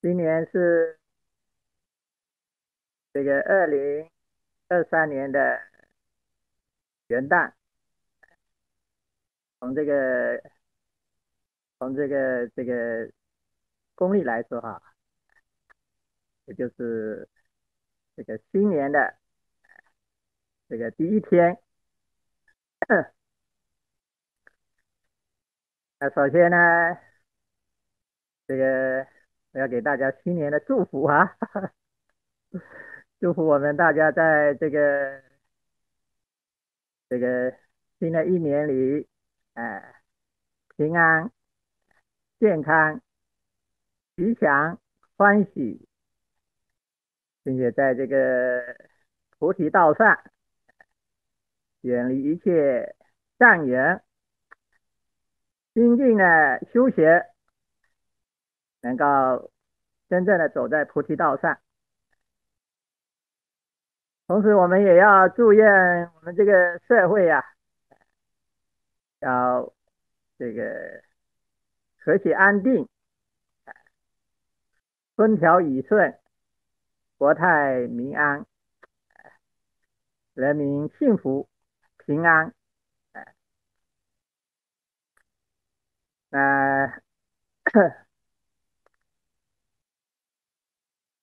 今年是这个2023年的元旦，从这个从这个公历来说哈，也就是这个新年的这个第一天。那首先呢，这个我要给大家新年的祝福啊，祝福我们大家在这个新的一年里，哎、平安、健康、吉祥、欢喜，并且在这个菩提道上远离一切障缘，精进的修学，能够真正的走在菩提道上。同时，我们也要祝愿我们这个社会啊，要这个和谐安定，风调雨顺，国泰民安，人民幸福平安。那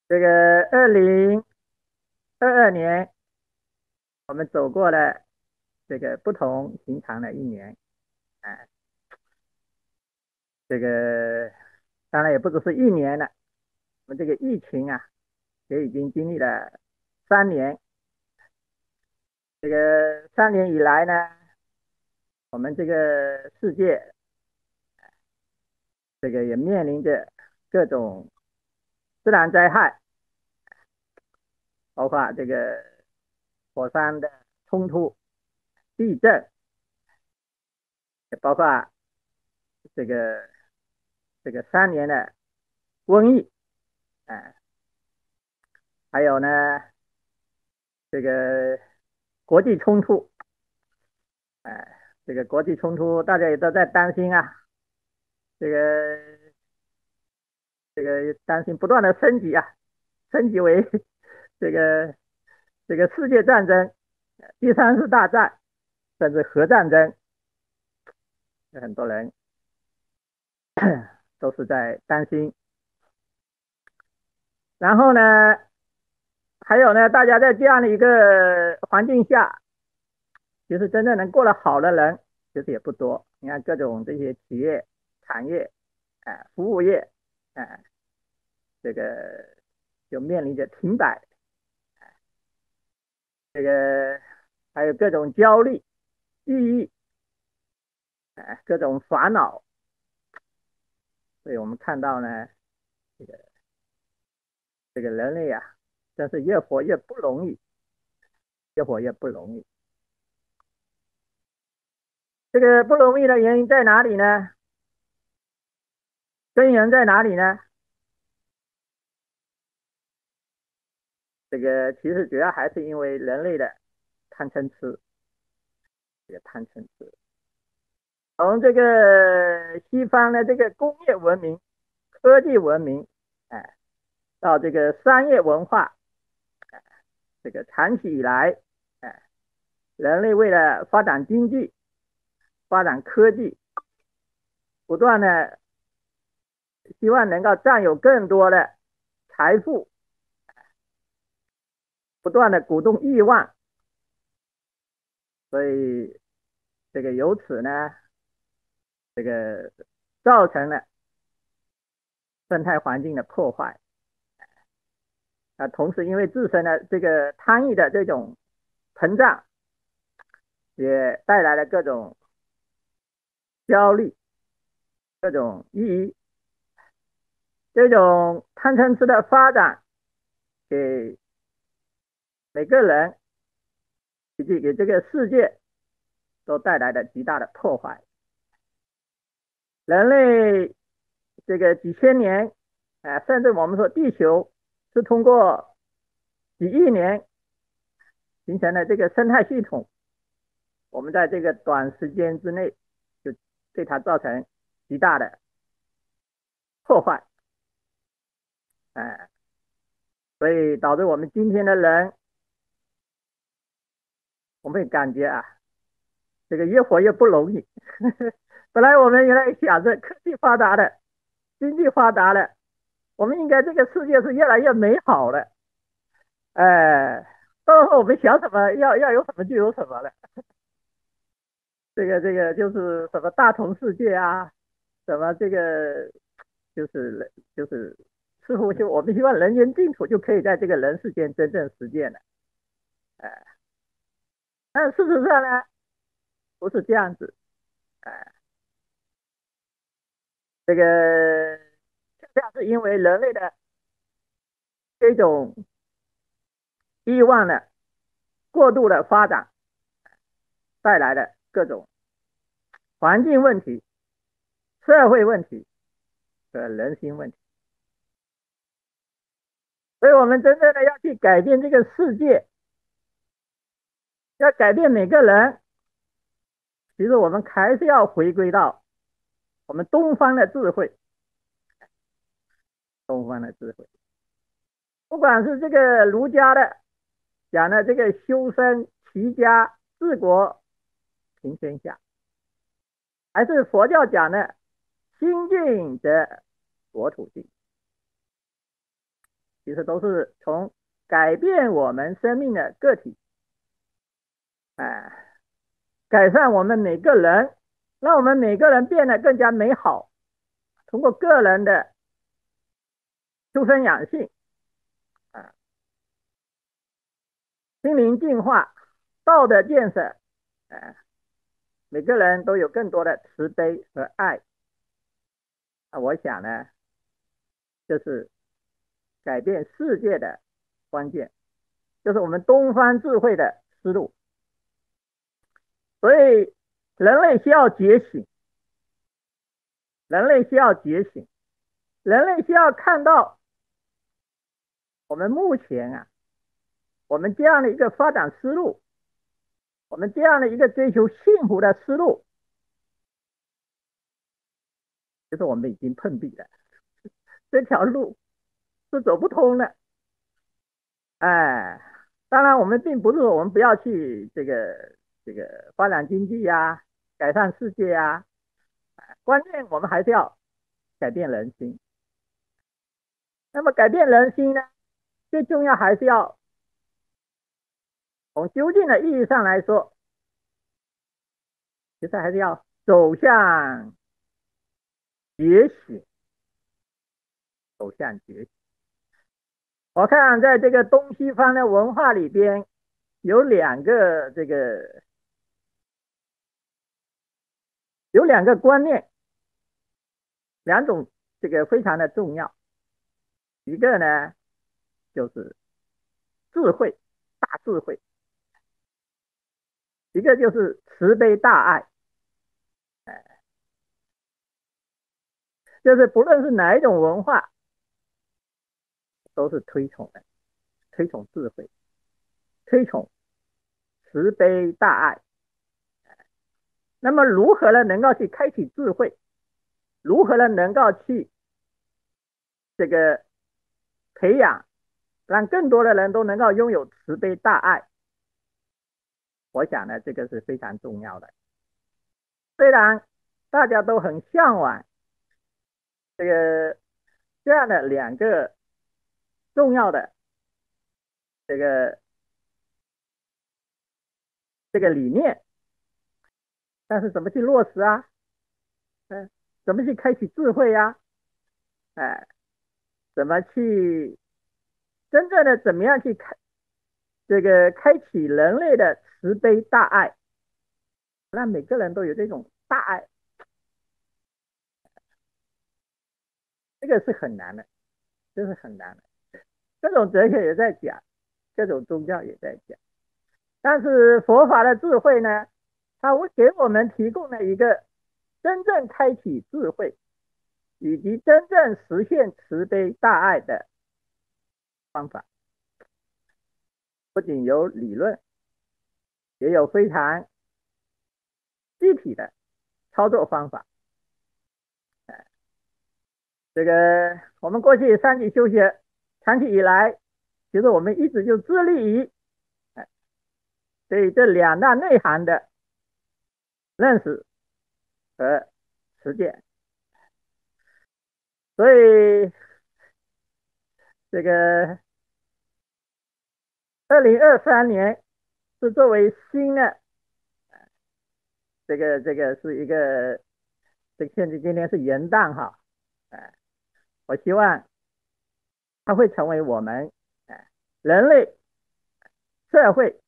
这个2022年，我们走过了这个不同寻常的一年，啊，这个当然也不只是一年了，我们这个疫情啊，也已经经历了3年。这个3年以来呢，我们这个世界这个也面临着各种自然灾害，包括这个火山的冲突、地震，也包括这个3年的瘟疫，啊，还有呢这个国际冲突，这个国际冲突大家也都在担心啊，这个担心不断的升级啊，升级为这个世界战争、第三次大战，甚至核战争，很多人都是在担心。然后呢，还有呢，大家在这样的一个环境下，其实真正能过得好的人，其实也不多。你看各种这些企业、产业，服务业，这个就面临着停摆，这个还有各种焦虑、抑郁，各种烦恼。所以我们看到呢，这个人类啊，真是越活越不容易，越活越不容易。这个不容易的原因在哪里呢？根源在哪里呢？这个其实主要还是因为人类的贪嗔痴，这个贪嗔痴。从这个西方的这个工业文明、科技文明，哎，到这个商业文化，这个长期以来，哎，人类为了发展经济、发展科技，不断的希望能够占有更多的财富，不断的鼓动欲望，所以这个由此呢，这个造成了生态环境的破坏。同时因为自身的这个贪欲的这种膨胀，也带来了各种焦虑、各种抑郁，这种贪嗔痴的发展，给每个人以及给这个世界都带来了极大的破坏。人类这个几千年，甚至我们说地球是通过几亿年形成的这个生态系统，我们在这个短时间之内就对它造成极大的破坏。哎，所以导致我们今天的人，我们也感觉啊，这个越活越不容易。本来我们原来想着科技发达了，经济发达了，我们应该这个世界是越来越美好了。哎，到时候我们想什么要有什么就有什么了。这个就是什么大同世界啊，什么这个就是似乎就我们希望人间净土就可以在这个人世间真正实现了。哎，但事实上呢，不是这样子。哎，这个恰恰是因为人类的这种欲望的过度的发展带来的各种环境问题、社会问题和人心问题。所以我们真正的要去改变这个世界，要改变每个人，其实我们还是要回归到我们东方的智慧，东方的智慧，不管是这个儒家的讲的这个修身齐家治国平天下，还是佛教讲的心静则国土静，其实都是从改变我们生命的个体，哎，改善我们每个人，让我们每个人变得更加美好，通过个人的修身养性，啊，心灵净化，道德建设，每个人都有更多的慈悲和爱。我想呢，这是改变世界的关键，就是我们东方智慧的思路。所以，人类需要觉醒，人类需要觉醒，人类需要看到我们目前啊，我们这样的一个发展思路，我们这样的一个追求幸福的思路，就是我们已经碰壁了，这条路是走不通的。哎，当然我们并不是说我们不要去这个发展经济呀、改善世界呀，关键我们还是要改变人心。那么改变人心呢，最重要还是要从究竟的意义上来说，其实还是要走向觉醒，走向觉醒。我看在这个东西方的文化里边，有两个有两个观念，两种非常的重要。一个呢就是智慧，大智慧；一个就是慈悲大爱。就是不论是哪一种文化，都是推崇的，推崇智慧，推崇慈悲大爱。那么如何呢能够去开启智慧？如何呢能够去这个培养，让更多的人都能够拥有慈悲大爱？我想呢，这个是非常重要的。虽然大家都很向往这个这样的两个重要的这个理念，但是怎么去落实啊？嗯，怎么去开启智慧呀、哎，怎么去真正的怎么样去开启人类的慈悲大爱，让每个人都有这种大爱，这个是很难的，这是很难的。各种哲学也在讲，各种宗教也在讲，但是佛法的智慧呢，它会给我们提供了一个真正开启智慧以及真正实现慈悲大爱的方法，不仅有理论，也有非常具体的操作方法。这个我们过去三级修学长期以来，其实我们一直就致力于对这两大内涵的认识和实践。所以这个2023年是作为新的这个是一个现在今天是元旦哈，我希望它会成为我们人类社会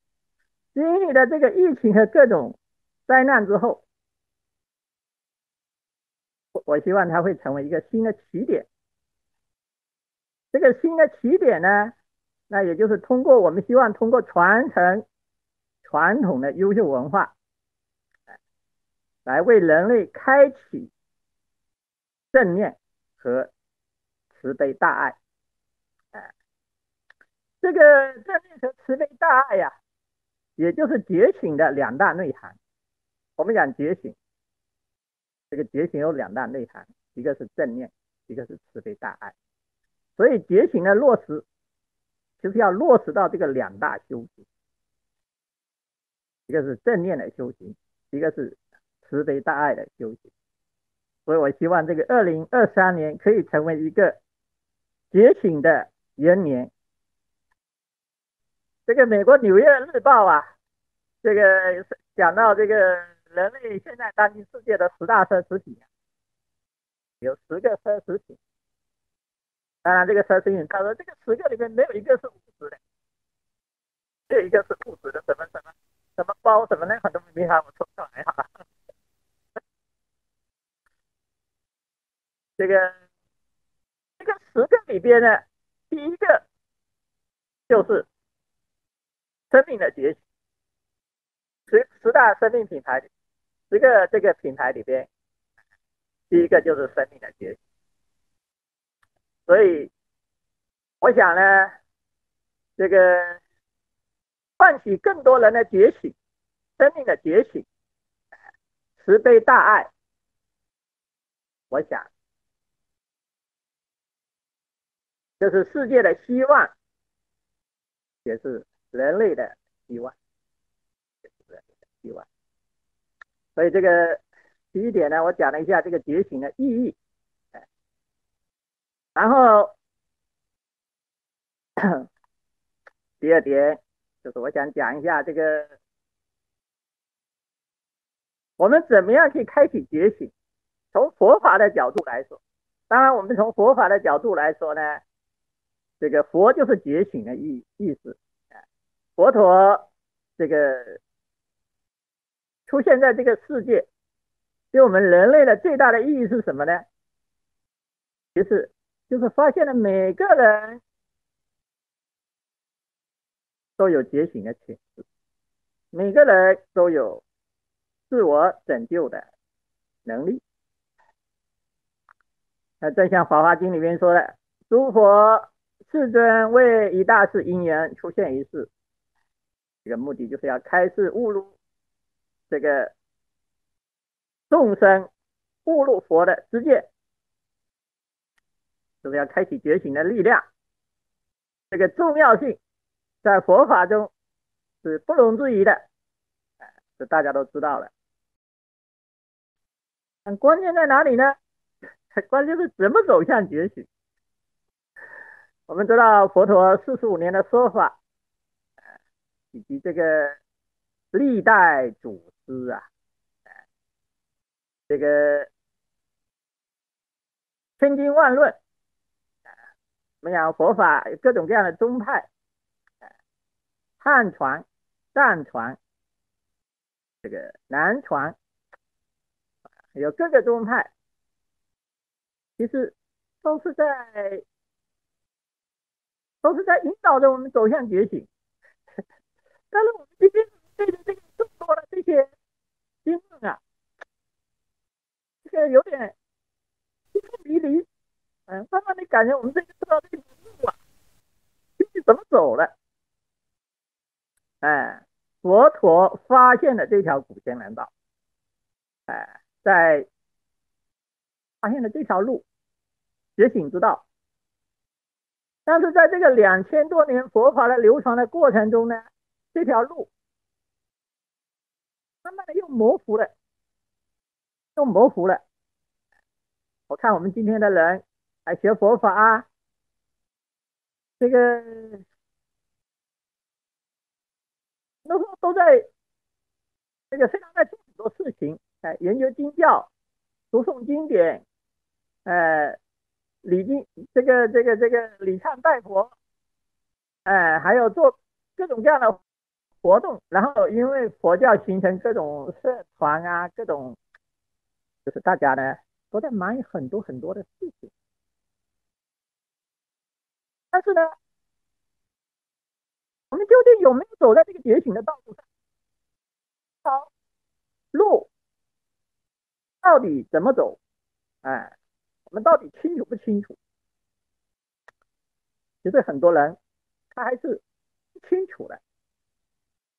经历了这个疫情和各种灾难之后，我希望它会成为一个新的起点。这个新的起点呢，那也就是我们希望通过传承传统的优秀文化，来为人类开启正念和慈悲大爱。这个正念和慈悲大爱呀，也就是觉醒的两大内涵。我们讲觉醒，这个觉醒有两大内涵，一个是正念，一个是慈悲大爱。所以觉醒的落实，就是要落实到这个两大修行，一个是正念的修行，一个是慈悲大爱的修行。所以我希望这个2023年可以成为一个觉醒的元年。这个美国纽约日报啊，这个讲到这个人类现在当今世界的10大奢侈品，有10个奢侈品。当然，这个奢侈品，他说这个10个里面没有一个是物质的，没有一个是物质的，什么包什么那很多名牌我说不上来哈。这个10个里边呢，第一个就是生命的觉醒。十大生命品牌，10个这个品牌里边，第一个就是生命的觉醒。所以我想呢，这个唤起更多人的觉醒，生命的觉醒，慈悲大爱，我想这是世界的希望，也是人类的希望，也是人类的希望。所以这个第一点呢，我讲了一下这个觉醒的意义，然后第二点就是我想讲一下这个我们怎么样去开启觉醒。从佛法的角度来说，当然我们从佛法的角度来说呢，这个佛就是觉醒的意思。佛陀这个出现在这个世界，对我们人类的最大的意义是什么呢？就是发现了每个人都有觉醒的潜质，每个人都有自我拯救的能力。正像《法华经》里面说的，诸佛世尊为一大事因缘出现一世，这个目的就是要开示悟入这个众生悟入佛的知见，就是要开启觉醒的力量。这个重要性在佛法中是不容置疑的，这大家都知道了。但关键在哪里呢？关键是怎么走向觉醒。我们知道佛陀45年的说法，以及这个历代祖师啊，这个千经万论，我们讲佛法有各种各样的宗派，汉传、藏传、这个南传，有各个宗派，其实都是在引导着我们走向觉醒。但是我们今天对着这个众多的这些经论啊，这个有点扑朔迷离，慢慢的感觉我们这个不知道这个路啊，究竟怎么走了？佛陀发现了这条古仙人道，在发现了这条路，觉醒之道，但是在这个2000多年佛法的流传的过程中呢，这条路慢慢的又模糊了，又模糊了。我看我们今天的人还学佛法啊，这个都在这个虽然在做很多事情，研究经教，读诵经典，呃，礼经这个礼忏拜佛，还有做各种各样的活动，然后因为佛教形成各种社团啊，各种就是大家呢都在忙于很多很多的事情，但是呢，我们究竟有没有走在这个觉醒的道路上？好，路到底怎么走？我们到底清楚不清楚？其实很多人他还是不清楚的，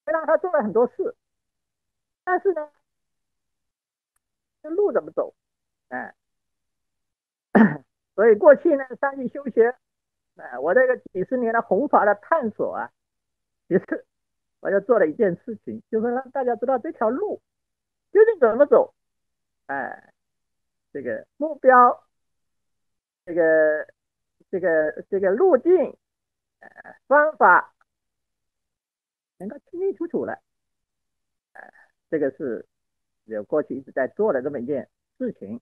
虽然他做了很多事，但是呢，这路怎么走？哎，所以过去呢，上去修学，我这个几十年的弘法的探索啊，其实我就做了一件事情，就是让大家知道这条路究竟怎么走。哎，这个目标，这个这个路径，方法能够清清楚楚的，这个是有过去一直在做的这么一件事情。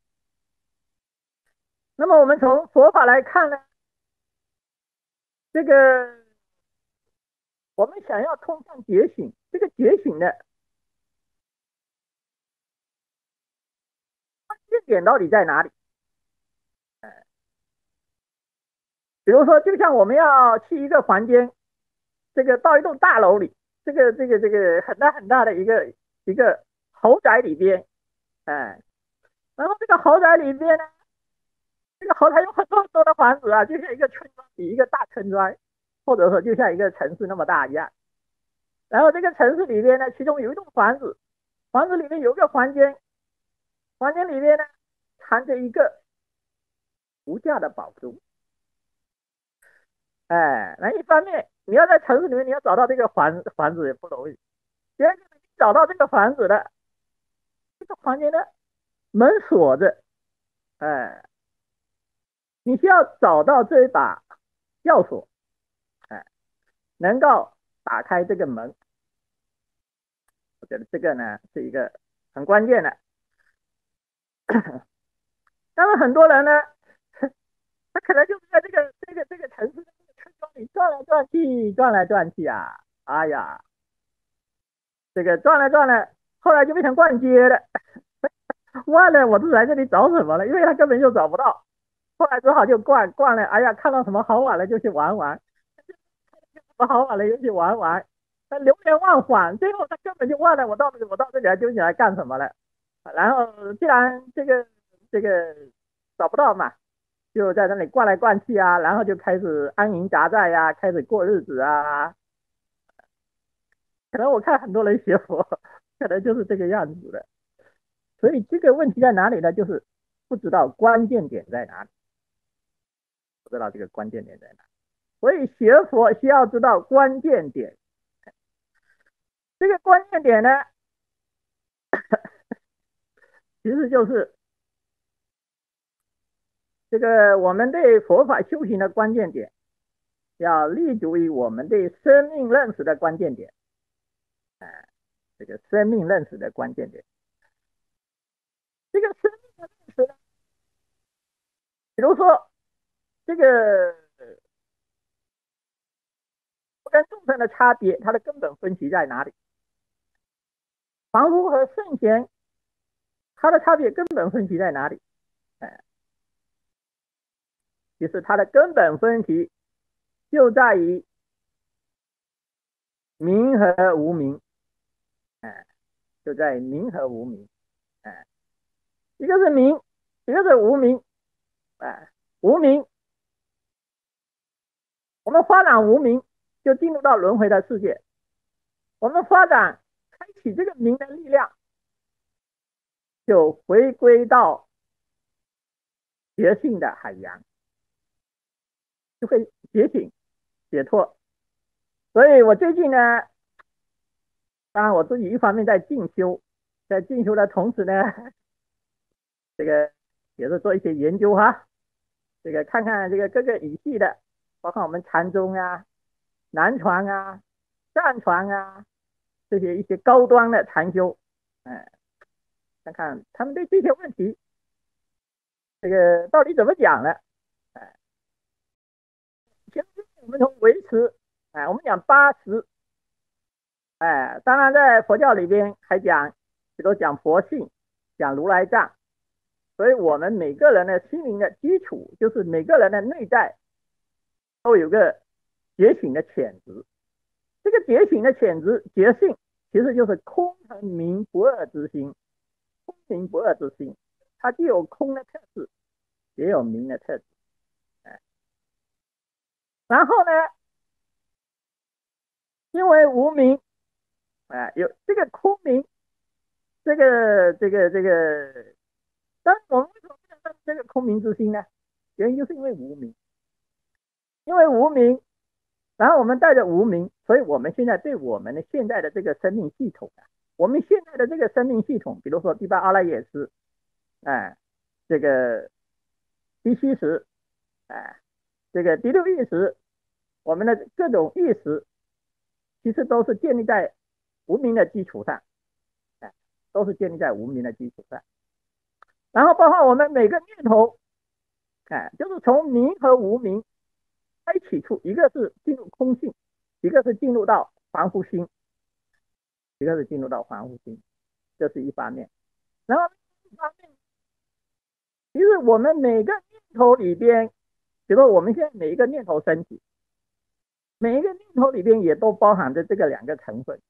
那么我们从佛法来看呢，这个我们想要通向觉醒，这个觉醒的关键点到底在哪里？比如说，就像我们要去一个房间，这个到一栋大楼里，这个很大很大的一个豪宅里边，哎，然后这个豪宅里边呢，这个豪宅有很多很多的房子啊，就像一个村庄比一个大村庄，或者说就像一个城市那么大一样。然后这个城市里边呢，其中有一栋房子，房子里面有一个房间，房间里面呢藏着一个无价的宝珠。那一方面你要在城市里面你要找到这个房子也不容易，第二个你找到这个房子了，这个房间的门锁着，哎，你需要找到这一把钥锁，哎，能够打开这个门。我觉得这个呢是一个很关键的。但是很多人呢，他可能就是在这个城市的这个村庄里转来转去，转来转去啊，哎呀，这个转来转来，后来就变成逛街了。忘了我是来这里找什么了，因为他根本就找不到。后来只好就逛了，哎呀，看到什么好玩的就去玩玩，什么好玩的就去玩玩。他流连忘返，最后他根本就忘了我到这里来究竟来干什么了。然后既然这个找不到嘛，就在那里逛来逛去啊，然后就开始安营扎寨呀、开始过日子啊。可能我看很多人学佛，可能就是这个样子的。所以这个问题在哪里呢？就是不知道关键点在哪里，不知道这个关键点在哪里。所以学佛需要知道关键点。这个关键点呢，其实就是这个我们对佛法修行的关键点，要立足于我们对生命认识的关键点。这个生命认识的关键点，这个生命的认识呢，比如说这个跟众生的差别，它的根本分歧在哪里？凡夫和圣贤，它的差别根本分歧在哪里？哎，其实它的根本分歧就在于明和无明。哎，就在明和无明。哎，一个是明，一个是无明。哎，无明，我们发展无明，就进入到轮回的世界；我们发展开启这个明的力量，就回归到觉性的海洋。就会觉醒解脱。所以我最近呢，当然我自己一方面在进修，在进修的同时呢，这个也是做一些研究哈，这个看看这个各个语系的，包括我们禅宗啊、南传啊、藏传啊这些一些高端的禅修，看看他们对这些问题这个到底怎么讲呢？其实我们从维持，我们讲80，当然在佛教里边还讲，比如讲佛性，讲如来藏，所以我们每个人的心灵的基础，就是每个人的内在都有个觉醒的潜质。这个觉醒的潜质、觉性，其实就是空和明不二之心。空明不二之心，它既有空的特质，也有明的特质。然后呢，因为无明，有这个空明，这个，但是我们为什么不能证这个空明之心呢？原因就是因为无明，因为无明，然后我们带着无明，所以我们现在对我们的现在的这个生命系统我们现在的这个生命系统，比如说第八阿赖耶识，哎，这个第七识，哎，这个第六意识，我们的各种意识，其实都是建立在无明的基础上，哎，都是建立在无明的基础上。然后包括我们每个念头，就是从明和无明开启处，一个是进入空性，一个是进入到凡夫心，一个是进入到凡夫心，这是一方面。然后一方面，其实我们每个念头里边，比如说我们现在每一个念头升起，每一个念头里边也都包含着这个两个成分，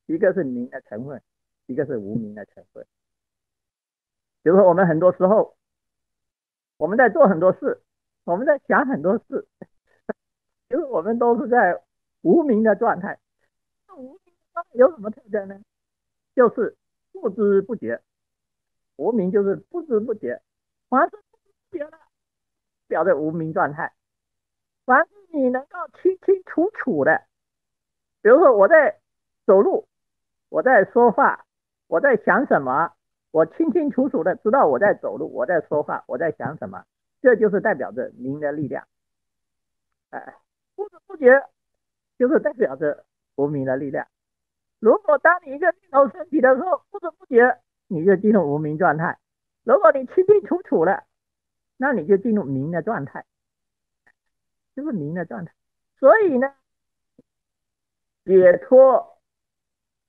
一个是明的成分，一个是无明的成分。比如说我们很多时候，我们在做很多事，我们在想很多事，其实我们都是在无明的状态。无明的状态有什么特征呢？就是不知不觉，无明就是不知不觉，凡是不知不觉的，表示无明状态。凡是你能够清清楚楚的，比如说我在走路，我在说话，我在想什么，我清清楚楚的知道我在走路，我在说话，我在想什么，这就是代表着明的力量。不知不觉就是代表着无明的力量。如果当你一个念头升起的时候，不知不觉你就进入无明状态；如果你清清楚楚了，那你就进入明的状态，就是明的状态。所以呢，解脱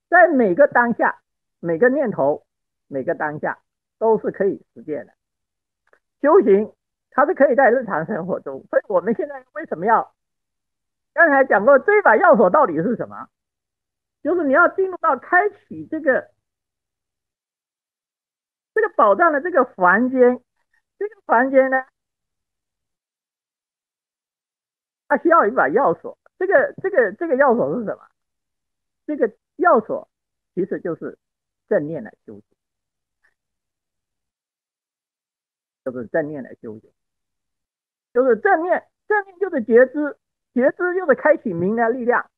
在每个当下、每个念头、每个当下都是可以实践的。修行它是可以在日常生活中，所以我们现在为什么要？刚才讲过，这一把钥锁到底是什么？就是你要进入到开启这个宝藏的这个房间，这个房间呢，它需要一把钥锁。这个钥锁是什么？这个钥锁其实就是正念的修行，就是正念的修行，就是正念，正念就是觉知，觉知就是开启明的力量。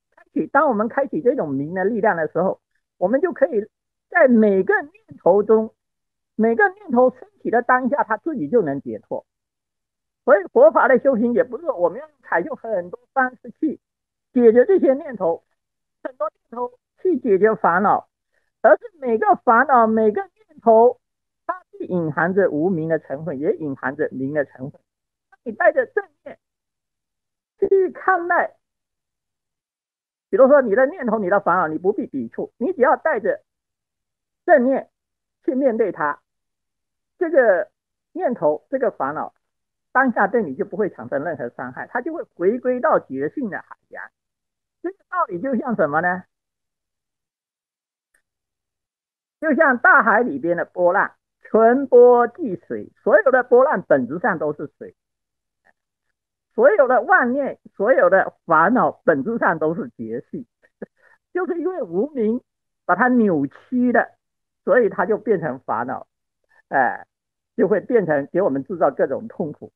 当我们开启这种明的力量的时候，我们就可以在每个念头中，每个念头升起的当下，它自己就能解脱。所以佛法的修行也不是我们要采用很多方式去解决这些念头，很多念头去解决烦恼，而是每个烦恼、每个念头，它是隐含着无明的成分，也隐含着明的成分。你带着正念去看待，比如说你的念头、你的烦恼，你不必抵触，你只要带着正念去面对它，这个念头、这个烦恼，当下对你就不会产生任何伤害，它就会回归到觉性的海洋。这个道理就像什么呢？就像大海里边的波浪，纯波即水，所有的波浪本质上都是水，所有的妄念、所有的烦恼本质上都是觉性，就是因为无明把它扭曲了，所以它就变成烦恼，就会变成给我们制造各种痛苦。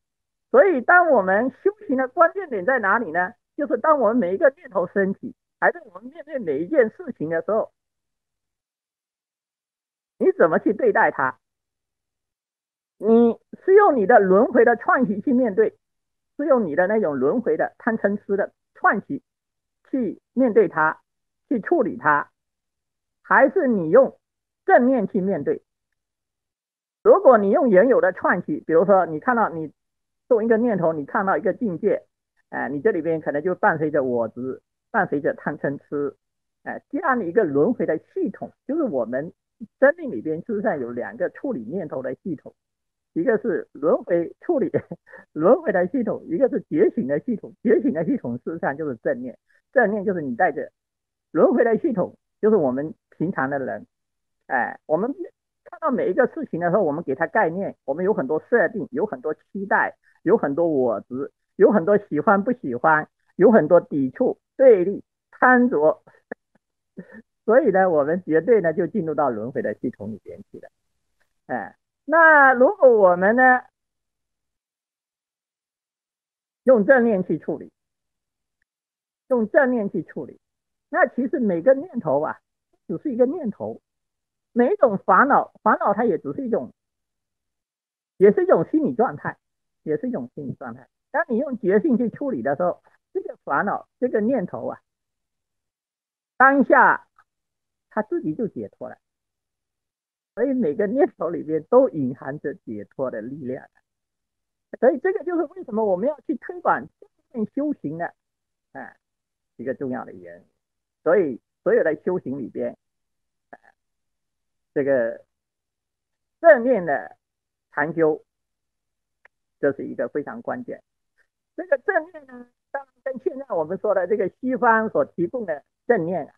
所以，当我们修行的关键点在哪里呢？就是当我们每一个念头升起，还是我们面对每一件事情的时候，你怎么去对待它？你是用你的轮回的创习去面对，是用你的那种轮回的贪嗔痴的创习去面对它，去处理它，还是你用正念去面对？如果你用原有的创习，比如说你看到你动一个念头，你看到一个境界，你这里边可能就伴随着我执，伴随着贪嗔痴，这样的一个轮回的系统，就是我们生命里边事实上有两个处理念头的系统，一个是轮回处理轮回的系统，一个是觉醒的系统。觉醒的系统事实上就是正念，正念就是你带着轮回的系统，就是我们平常的人，我们看到每一个事情的时候，我们给它概念，我们有很多设定，有很多期待，有很多我执，有很多喜欢不喜欢，有很多抵触、对立、贪着，所以呢，我们绝对呢就进入到轮回的系统里边去了。那如果我们呢用正念去处理，用正念去处理，那其实每个念头啊，只是一个念头，每一种烦恼，烦恼它也只是一种，也是一种心理状态，也是一种心理状态。当你用觉性去处理的时候，这个烦恼，这个念头啊，当下它自己就解脱了。所以每个念头里边都隐含着解脱的力量。所以这个就是为什么我们要去推广正念修行的，啊，一个重要的原因。所以所有的修行里边，这个正念的禅修，这是一个非常关键。这个正念呢，当然跟现在我们说的这个西方所提供的正念，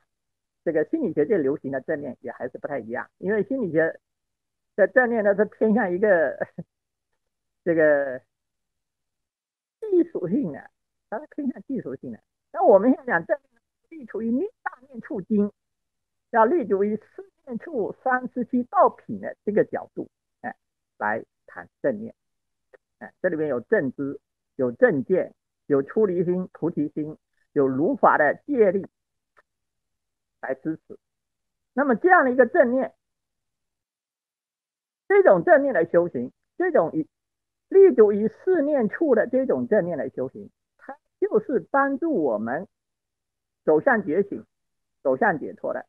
这个心理学界流行的正念也还是不太一样。因为心理学的正念呢是偏向一个这个技术性的，它是偏向技术性的。那我们现在讲正念，立足于大念处经，要立足于四念处三十七道品的这个角度，来谈正念。这里面有正知，有正见，有出离心、菩提心，有如法的戒律来支持。那么这样的一个正念，这种正念的修行，这种立足于四念处的这种正念的修行，它就是帮助我们走向觉醒、走向解脱的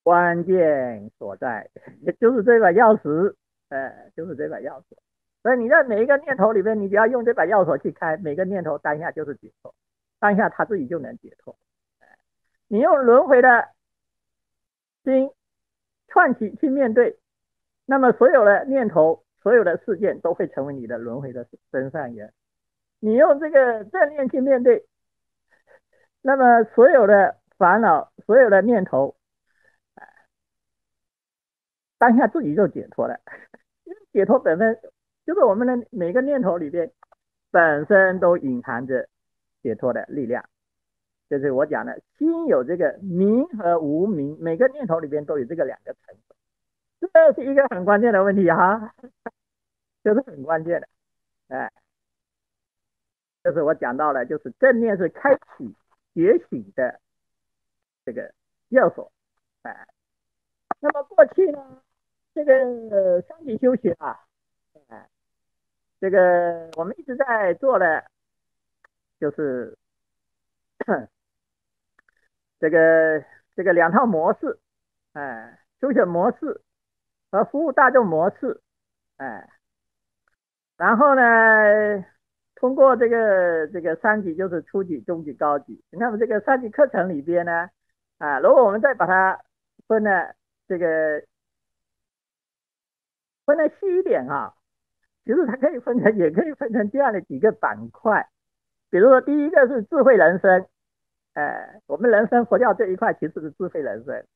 关键所在，就是这把钥匙，就是这把钥匙。所以你在每一个念头里面，你只要用这把钥匙去开，每个念头当下就是解脱，当下他自己就能解脱。你用轮回的心串起去面对，那么所有的念头、所有的事件都会成为你的轮回的真善缘。你用这个正念去面对，那么所有的烦恼、所有的念头，当下自己就解脱了。解脱本身就是我们的每个念头里边本身都隐含着解脱的力量。就是我讲的，心有这个明和无明，每个念头里边都有这个两个成分，这是一个很关键的问题哈，这是很关键的。哎，这是我讲到了，就是正念是开启觉醒的这个钥锁。哎，那么过去呢，这个三级修学啊，哎，这个我们一直在做的就是这个两套模式，休闲模式和服务大众模式，哎，然后呢，通过这个三级就是初级、中级、高级。那么这个三级课程里边呢，如果我们再把它分了这个分的细一点啊，其实它可以分成，也可以分成这样的几个板块。比如说第一个是智慧人生，我们人生佛教这一块其实是智慧人生，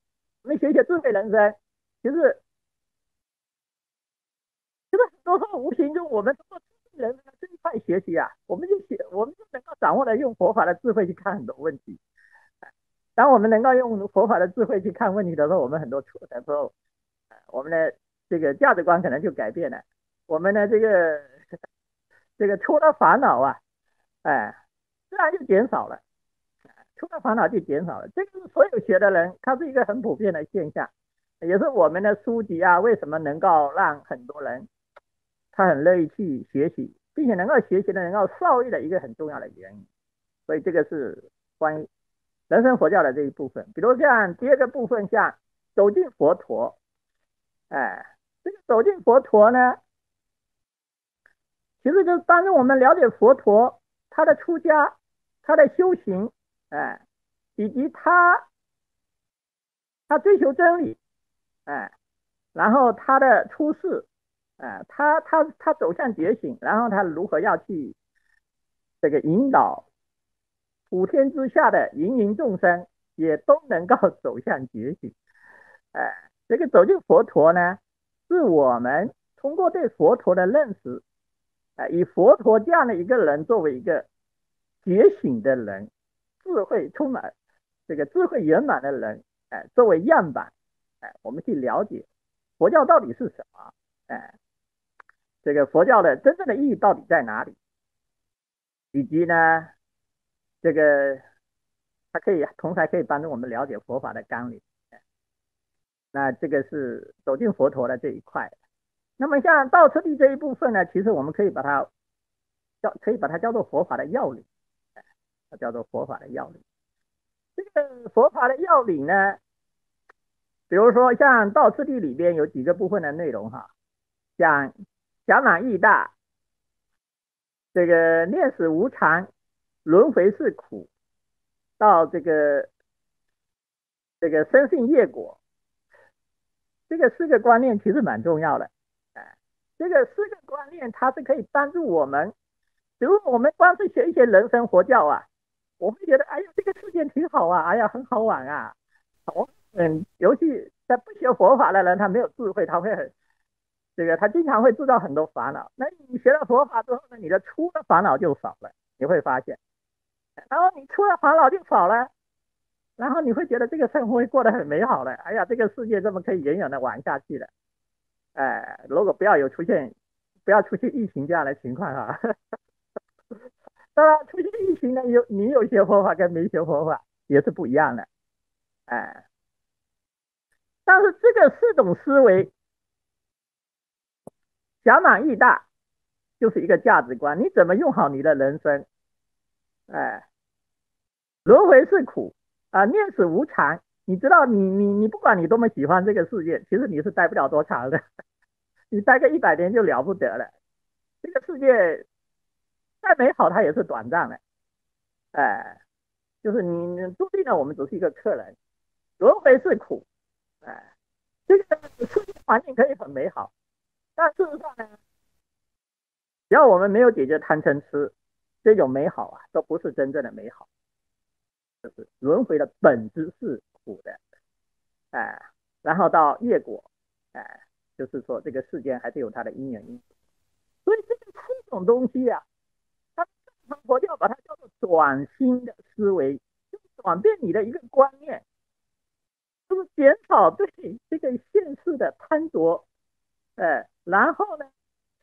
我们学学智慧人生，其实很多时候无形中我们通过智慧人生这一块学习啊，我们就能够掌握的用佛法的智慧去看很多问题。当我们能够用佛法的智慧去看问题的时候，我们很多错的时候，我们的这个价值观可能就改变了。我们的这个出了烦恼啊，哎，自然就减少了，出了烦恼就减少了。这个是所有学的人，它是一个很普遍的现象，也是我们的书籍啊，为什么能够让很多人他很乐意去学习，并且能够学习的能够受益的一个很重要的原因。所以这个是关于人生佛教的这一部分。比如像第二个部分，像走进佛陀，哎，这个走进佛陀呢，其实就是帮助我们了解佛陀他的出家、他的修行，哎，以及他追求真理，哎，然后他的出世，他走向觉醒，然后他如何要去这个引导普天之下的芸芸众生，也都能够走向觉醒。这个走进佛陀呢，是我们通过对佛陀的认识，以佛陀这样的一个人作为一个觉醒的人，智慧充满这个智慧圆满的人，作为样板，我们去了解佛教到底是什么，这个佛教的真正的意义到底在哪里，以及呢，这个它可以同时还可以帮助我们了解佛法的纲领。那这个是走进佛陀的这一块。那么像道次第这一部分呢，其实我们可以把它叫做佛法的要领，它叫做佛法的要领。这个佛法的要领呢，比如说像道次第里边有几个部分的内容哈，像暇满义大，这个念死无常，轮回是苦，到这个生信业果，这个四个观念其实蛮重要的。这个四个观念它是可以帮助我们，比如我们光是学一些人生佛教啊，我会觉得哎呀这个世界挺好啊，哎呀很好玩啊。尤其在不学佛法的人，他没有智慧，他会他经常会制造很多烦恼。那你学了佛法之后呢，你的出的烦恼就少了，你会发现，然后你出了烦恼就少了，然后你会觉得这个生活会过得很美好了。哎呀，这个世界这么可以远远的玩下去的。如果不要出现疫情这样的情况哈。当然，出现疫情呢，你有学佛法跟没学佛法也是不一样的。哎，但是这个四种思维，小满意大，就是一个价值观，你怎么用好你的人生？哎，轮回是苦啊，念死无常。你知道你不管你多么喜欢这个世界，其实你是待不了多长的，你待个100年就了不得了。这个世界再美好，它也是短暂的。哎，就是你注定了我们只是一个客人，轮回是苦。哎，这个世界环境可以很美好，但事实上呢，只要我们没有解决贪嗔痴，这种美好啊，都不是真正的美好。轮回的本质是苦的。哎，然后到业果，哎，就是说这个世间还是有它的因缘因果。所以这个四种东西啊，它正常佛教把它叫做转心的思维，就是转变你的一个观念，就是减少对这个现世的贪着，然后呢，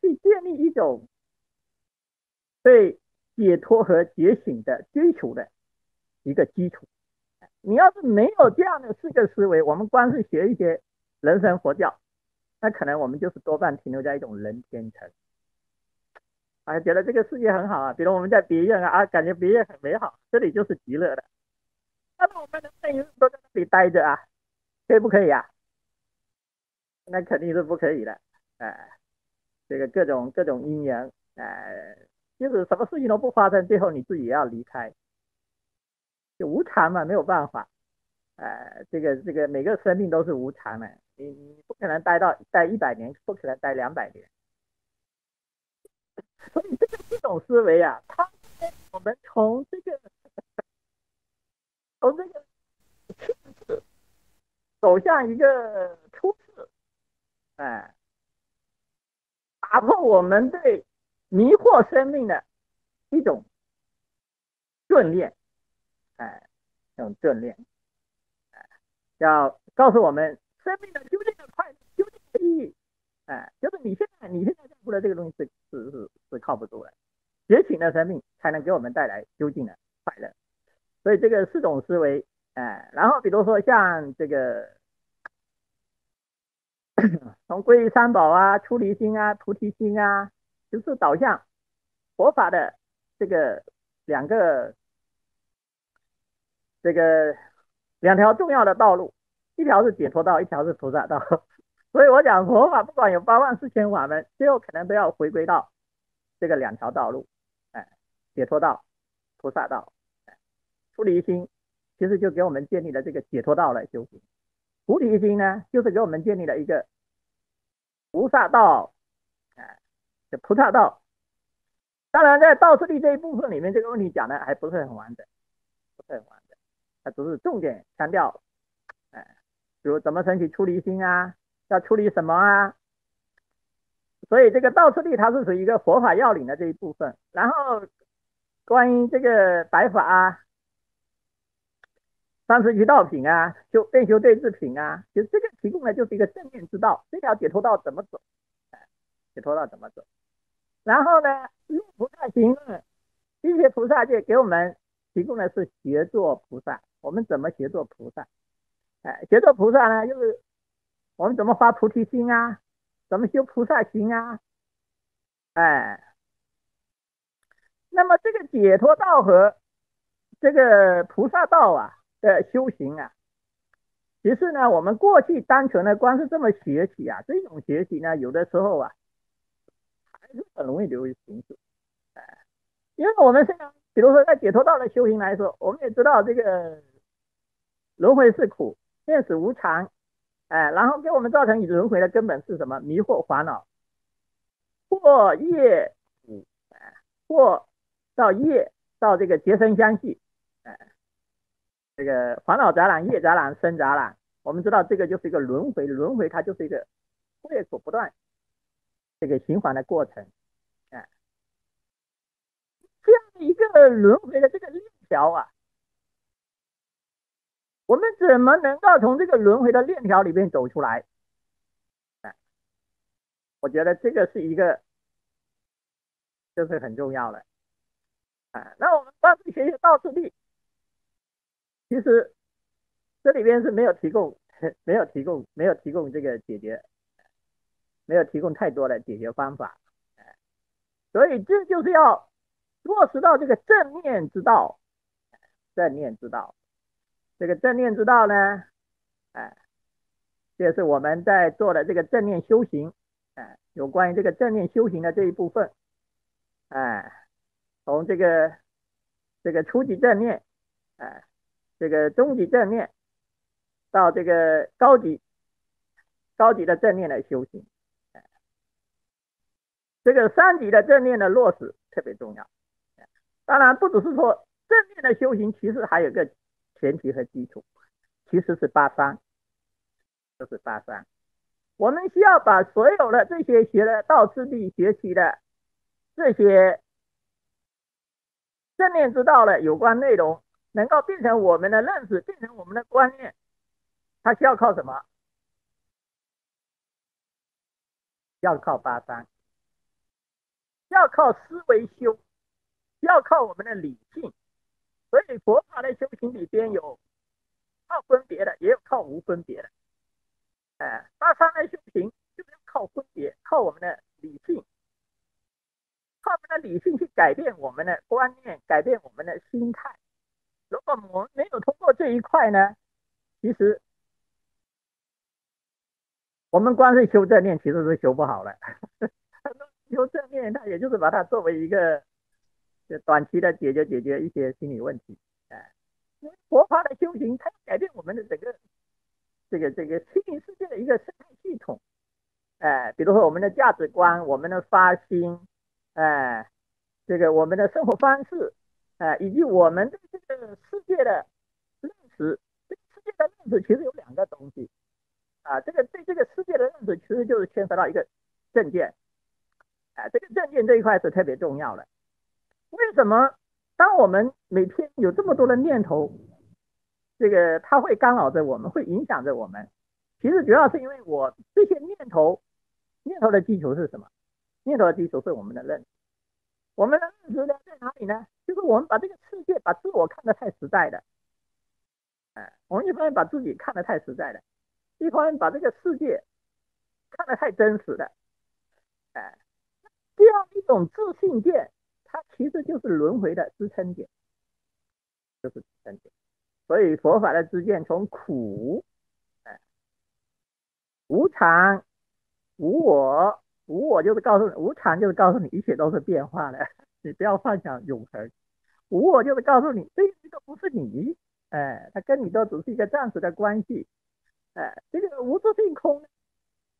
去建立一种对解脱和觉醒的追求的一个基础。你要是没有这样的四个思维，我们光是学一些人生佛教，那可能我们就是多半停留在一种人天层，觉得这个世界很好啊，比如我们在别院感觉别院很美好，这里就是极乐的。那么我们能不能一直都在那里待着啊？可以不可以啊？那肯定是不可以的。这个各种因缘，就是什么事情都不发生，最后你自己也要离开，就无常嘛，没有办法。这个每个生命都是无常的，你不可能待100年，不可能待200年。所以这种思维啊，它我们从这个次走向一个初次，哎，打破我们对迷惑生命的一种顿练，哎，这种顿练，要告诉我们生命的究竟的快乐、究竟的意义，就是你现在在乎的这个东西是靠不住的，觉醒的生命才能给我们带来究竟的快乐。所以这个四种思维，然后比如说像这个从皈依三宝啊、出离心啊、菩提心啊，就是导向佛法的这个两个这个两条重要的道路，一条是解脱道，一条是菩萨道。所以我讲佛法不管有84000法门，最后可能都要回归到这个两条道路，解脱道、菩萨道。出离心其实就给我们建立了这个解脱道的修行，菩提心呢，就是给我们建立了一个菩萨道，哎，菩萨道。当然，在道次第这一部分里面，这个问题讲的还不是很完整，不是很完整，它只是重点强调，比如怎么升起出离心啊，要处理什么啊。所以这个道次第它是属于一个佛法要领的这一部分。然后关于这个白法啊、37道品啊、变修对治品啊，其实这个提供的就是一个正念之道，这条解脱道怎么走，解脱道怎么走。然后呢，入菩萨行论，一切菩萨界给我们提供的是协作菩萨，我们怎么协作菩萨？协作菩萨呢，就是我们怎么发菩提心啊，怎么修菩萨行啊，哎，那么这个解脱道和这个菩萨道啊的修行啊，其实呢，我们过去单纯的光是这么学习啊，这种学习呢，有的时候啊，还是很容易流于形式。因为我们现在，比如说在解脱道的修行来说，我们也知道这个轮回是苦，现实无常，然后给我们造成轮回的根本是什么？迷惑烦恼，或业苦，或到业到这个结生相续，这个烦恼杂染、业杂染、生杂染，我们知道这个就是一个轮回，轮回它就是一个业所不断这个循环的过程，这样的一个轮回的这个链条啊，我们怎么能够从这个轮回的链条里面走出来？我觉得这个是一个就是很重要的。那我们光是学习道次第，其实这里边是没有提供这个解决，没有提供太多的解决方法。所以这就是要落实到这个正念之道，正念之道。这个正念之道呢，这是我们在做的这个正念修行，有关于这个正念修行的这一部分，从这个初级正念，这个中级正念，到这个高级的正念的修行，这个3级的正念的落实特别重要。当然，不只是说正念的修行，其实还有个前提和基础，其实是83，就是83。我们需要把所有的这些学的道次第学习的这些正念之道的有关内容，能够变成我们的认识，变成我们的观念，它需要靠什么？要靠83，要靠思维修，要靠我们的理性。所以佛法的修行里边有靠分别的，也有靠无分别的。83的修行就是要靠分别，靠我们的理性，靠我们的理性去改变我们的观念，改变我们的心态。如果我们没有通过这一块呢，其实我们光是修正念其实是修不好的。修正念，它也就是把它作为一个短期的解决一些心理问题。佛法的修行，它要改变我们的整个这个心灵世界的一个生态系统。比如说我们的价值观、我们的发心，这个我们的生活方式，以及我们对这个世界的认识。对世界的认识其实有2个东西。这个对这个世界的认识其实就是牵涉到一个正见。这个正见这一块是特别重要的。为什么当我们每天有这么多的念头，这个它会干扰着我们，会影响着我们？其实主要是因为我这些念头念头的基础是什么？念头的基础是我们的认识。我们的认识呢在哪里呢？就是我们把这个世界、把自我看得太实在了。我们一方面把自己看得太实在了，一方面把这个世界看得太真实了。哎，这样一种自信见，它其实就是轮回的支撑点，就是支撑点。所以佛法的知见从苦、无常、无我，无我就是告诉你，无常就是告诉你一切都是变化的，你不要幻想永恒。无我就是告诉你，这个不是你，它跟你都只是一个暂时的关系。这个无自性空呢，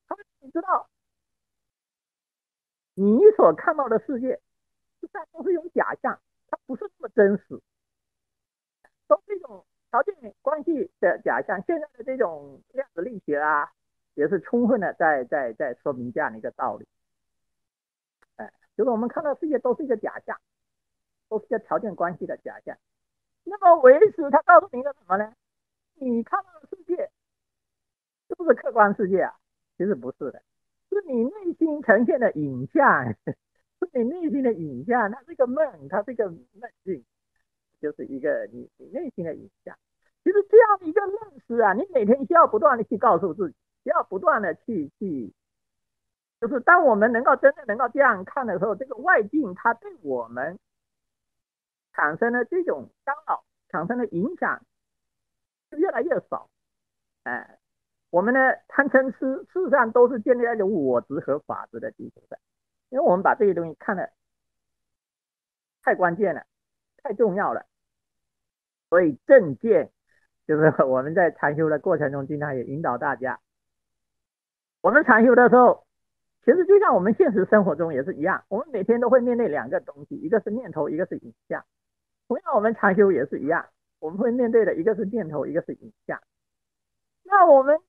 它你知道，你所看到的世界，实际上都是一种假象，它不是那么真实，都是一种条件关系的假象。现在的这种量子力学啊，也是充分的在说明这样的一个道理。就是我们看到世界都是一个假象，都是一个条件关系的假象。那么唯识它告诉你一个什么呢？你看到的世界是不是客观世界啊？其实不是的，是你内心呈现的影像，是你内心的影像，它是一个梦，它是一个梦境，就是一个你内心的影像。其实这样的一个认识啊，你每天需要不断的去告诉自己，需要不断的就是当我们能够真正能够这样看的时候，这个外境它对我们产生的这种干扰，产生的影响就越来越少。哎，我们的贪嗔痴事实上都是建立在一种我执和法执的基础上，因为我们把这些东西看得太关键了，太重要了。所以正见就是我们在禅修的过程中，经常也引导大家，我们禅修的时候，其实就像我们现实生活中也是一样，我们每天都会面对两个东西，一个是念头，一个是影像。同样，我们禅修也是一样，我们会面对的一个是念头，一个是影像。那我们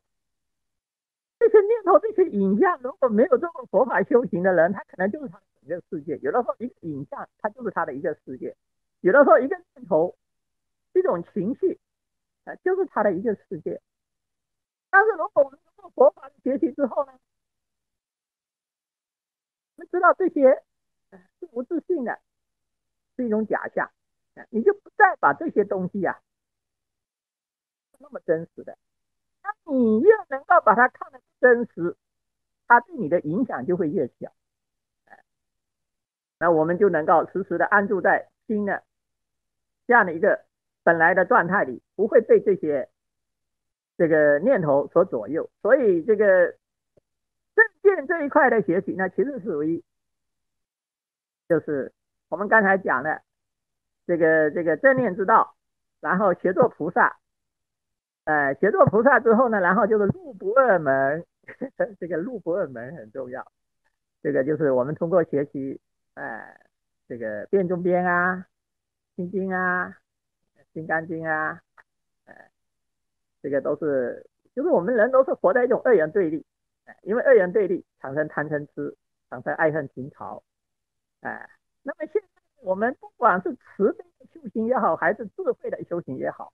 这些念头、这些影像，如果没有做过佛法修行的人，他可能就是他的整个世界。有的时候一个影像，它就是他的一个世界；有的时候一个念头、一种情绪，就是他的一个世界。但是如果我们通过佛法的学习之后呢，我们知道这些是无自性的，是一种假象，你就不再把这些东西啊那么真实的。那你越能够把它看得真实，它对你的影响就会越小。那我们就能够时时的安住在心的这样的一个本来的状态里，不会被这个念头所左右。所以这个正见这一块的学习呢，其实是属于就是我们刚才讲的这个正念之道，然后学做菩萨，学做菩萨之后呢，然后就是入不二门，这个入不二门很重要。这个就是我们通过学习，这个辩中边啊、心经啊、心肝经啊，这个都是，就是我们人都是活在一种二元对立，因为二元对立产生贪嗔痴，产生爱恨情仇，哎，那么现在我们不管是慈悲的修行也好，还是智慧的修行也好，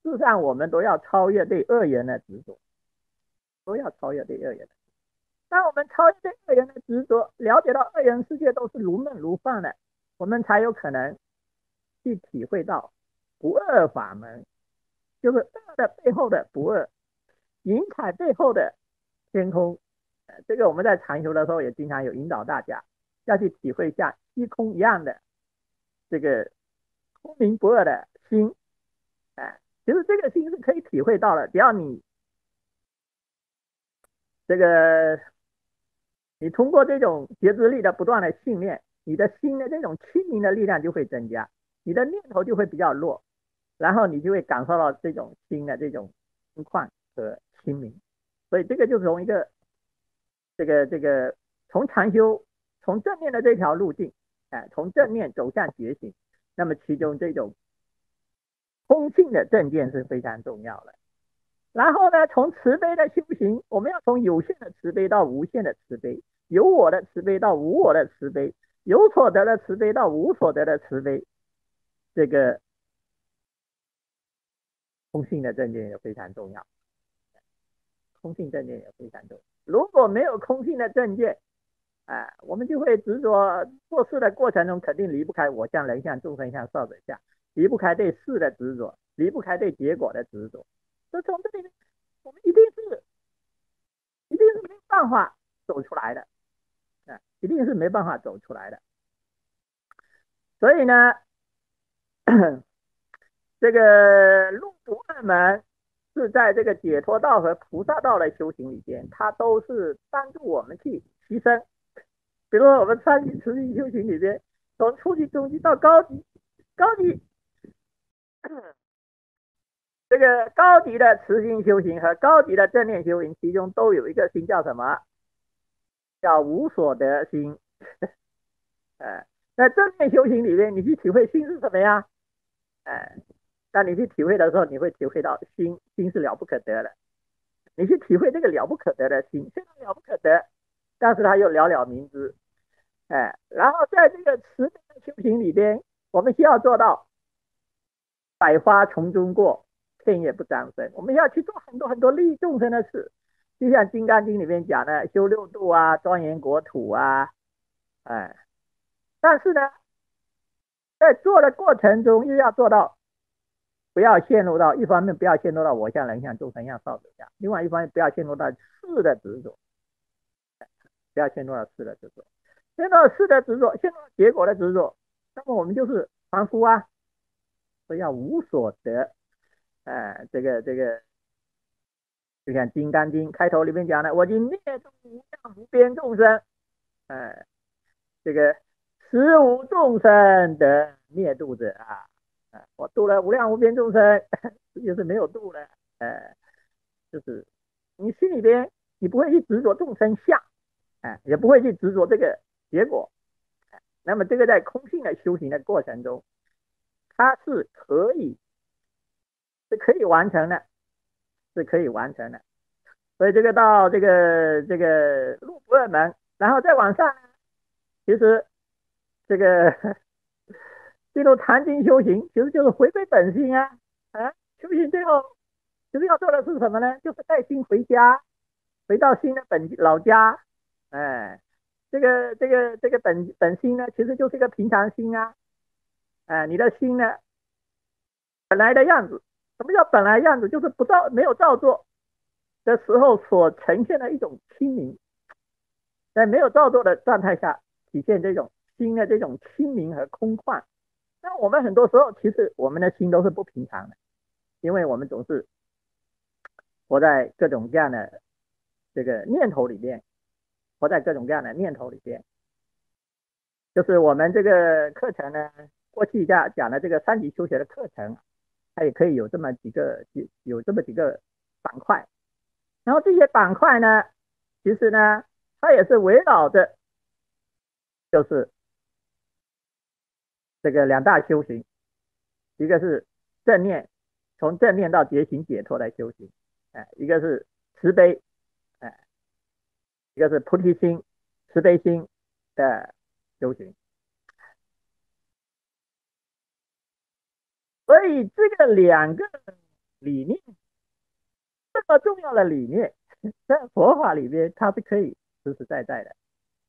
事实上我们都要超越对二元的执着，都要超越对二元的。当我们超越对二元的执着，了解到二元世界都是如梦如幻的，我们才有可能去体会到不二法门，就是二的背后的不二，云彩背后的天空。这个我们在禅修的时候也经常有引导大家要去体会像虚空一样的这个空明不二的心。其实这个心是可以体会到的，只要这个你通过这种觉知力的不断的训练，你的心的这种清明的力量就会增加，你的念头就会比较弱，然后你就会感受到这种心的这种空旷和清明。所以这个就是从一个这个从禅修从正面的这条路径，从正面走向觉醒，那么其中这种空性的正见是非常重要的。然后呢，从慈悲的修行，我们要从有限的慈悲到无限的慈悲，有我的慈悲到无我的慈悲，有所得的慈悲到无所得的慈悲。这个空性的正见也非常重要，空性正见也非常重要。如果没有空性的正见，我们就会执着做事的过程中，肯定离不开我相、人相、众生相、寿者相，离不开对事的执着，离不开对结果的执着。所以从这里面，我们一定是没有办法走出来的，一定是没办法走出来的。所以呢，这个入不二门是在这个解脱道和菩萨道的修行里边，它都是帮助我们去提升。比如说我们参与慈心修行里边，从初级、中级到高级，高级这个高级的慈心修行和高级的正念修行，其中都有一个心叫什么？叫无所得心。在正念修行里面，你去体会心是什么呀？当你去体会的时候，你会体会到心是了不可得的。你去体会这个了不可得的心，虽然了不可得，但是它又了了明知。然后在这个慈悲的修行里边，我们需要做到百花丛中过，片叶不沾身。我们要去做很多很多利益众生的事，就像《金刚经》里面讲的，修六度啊，庄严国土啊，哎，但是呢，在做的过程中又要做到不要陷入到一方面不要陷入到我相、人相、众生相、寿者相，另外一方面不要陷入到事的执着，不要陷入到事的执着，陷入到事的执着，陷入到结果的执着，那么我们就是凡夫啊，所以要无所得。这个，就像《金刚经》开头里面讲的，我今灭度无量无边众生，哎，这个实无众生得灭度者啊，我度了无量无边众生，实际是没有度的，就是你心里边你不会去执着众生相，也不会去执着这个结果，那么这个在空性的修行的过程中，它是可以完成的，是可以完成的。所以这个到这个入不二门，然后再往上呢，其实这个进入禅定修行，其实就是回归本心啊。修行最后其实要做的是什么呢？就是带心回家，回到新的老家。哎，这个本心呢，其实就是一个平常心啊。你的心呢，本来的样子，什么叫本来样子？就是没有造作的时候所呈现的一种清明，在没有造作的状态下体现这种心的这种清明和空旷。那我们很多时候其实我们的心都是不平常的，因为我们总是活在各种各样的这个念头里边，活在各种各样的念头里边。就是我们这个课程呢，过去讲的这个三级修学的课程，它也可以有这么几个板块。然后这些板块呢，其实呢，它也是围绕着就是这个两大修行，一个是正念，从正念到觉醒解脱来修行，一个是慈悲，一个是菩提心、慈悲心的修行。所以这个两个理念，这么重要的理念，在佛法里面它是可以实实在在的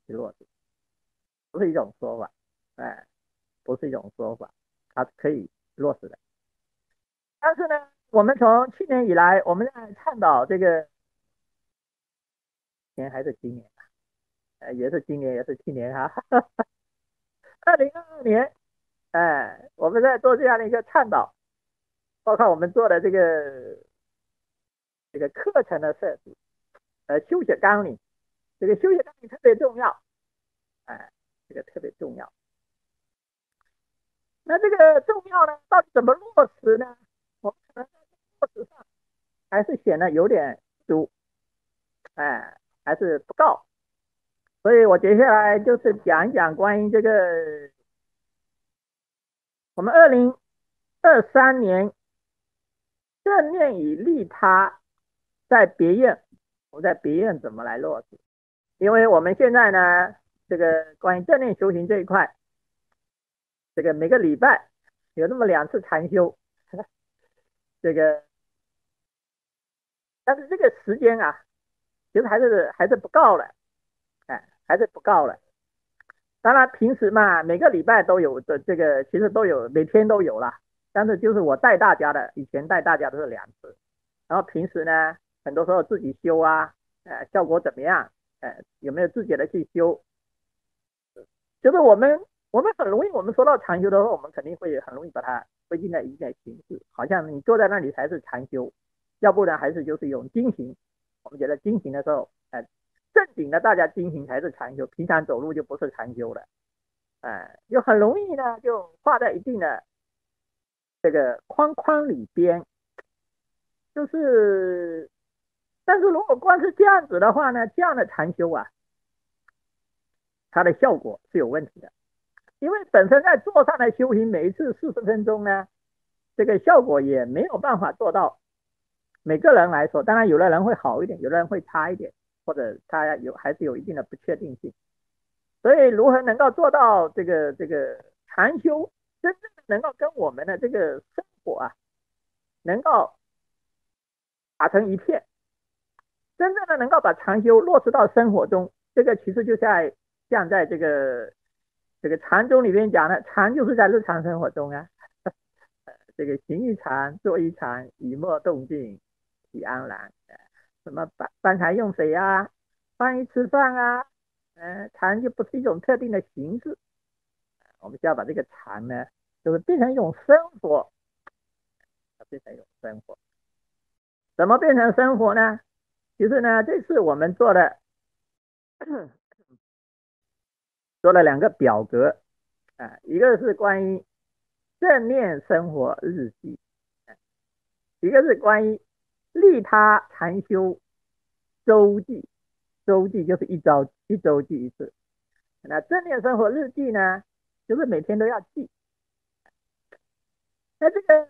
去落实，不是一种说法，哎，不是一种说法，它是可以落实的。但是呢，我们从去年以来，我们在倡导这个，年还是今年，也是今年，也是去年哈，2022年，我们在做这样的一个倡导，包括我们做的这个课程的设计，修学纲领，这个修学纲领特别重要，这个特别重要。那这个重要呢，到底怎么落实呢？我们可能在落实上还是显得有点足，还是不够。所以我接下来就是讲一讲关于这个我们2023年正念与利他在别院，我们在别院怎么来落实？因为我们现在呢，这个关于正念修行这一块，这个每个礼拜有那么2次禅修，这个但是这个时间啊，其实还是不够了，还是不够了。当然平时嘛，每个礼拜都有的这个，其实都有，每天都有啦。但是就是我带大家的，以前带大家都是2次，然后平时呢，很多时候自己修啊，效果怎么样？有没有自己的去修？就是我们很容易，我们说到禅修的时候，我们肯定会很容易把它归进在一点形式，好像你坐在那里才是禅修，要不然还是就是用经行。我们觉得经行的时候，正经的大家经行才是禅修，平常走路就不是禅修了。就很容易呢，就画在一定的这个框框里边，就是，但是如果光是这样子的话呢，这样的禅修啊，它的效果是有问题的，因为本身在坐上来修行，每一次40分钟呢，这个效果也没有办法做到。每个人来说，当然有的人会好一点，有的人会差一点，或者他还是有一定的不确定性。所以如何能够做到这个禅修，真正的能够跟我们的这个生活啊，能够打成一片，真正的能够把禅修落实到生活中，这个其实就像在这个禅宗里面讲的，禅就是在日常生活中啊，这个行一禅，坐一禅，以默动静，喜安然。什么搬茶用水啊，翻译吃饭啊，禅就不是一种特定的形式，我们需要把这个禅呢，就是变成一种生活，变成一种生活。怎么变成生活呢？其实呢，这次我们做了2个表格，一个是关于正念生活日记，一个是关于利他禅修周记，周记就是一周记一次。那正念生活日记呢，就是每天都要记。那这个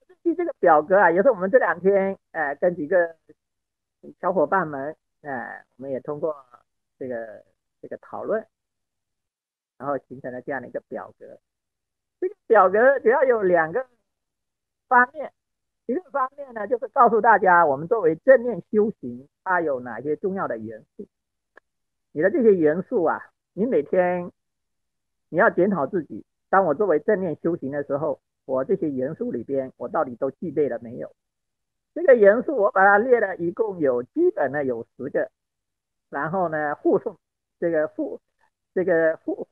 日记这个表格啊，也是我们这2天跟几个小伙伴们我们也通过这个讨论，然后形成了这样的一个表格。这个表格主要有2个方面，一个方面呢，就是告诉大家我们作为正念修行，它有哪些重要的元素。你的这些元素啊，你每天你要检讨自己，当我作为正念修行的时候，我这些元素里边，我到底都具备了没有？这个元素我把它列了，一共基本的有10个，然后呢附送这个附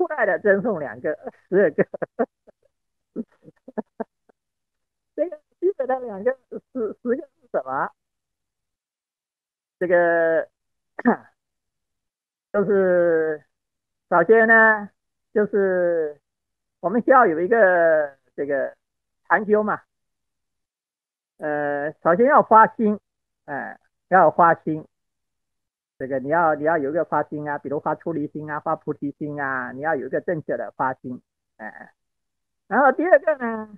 带的赠送2个，12个。这个基本的2个10个是什么？这个就是首先呢，就是我们需要有一个这个禅修嘛，首先要发心，要发心，这个你要有一个发心啊，比如发出离心啊，发菩提心啊，你要有一个正确的发心，然后第二个呢，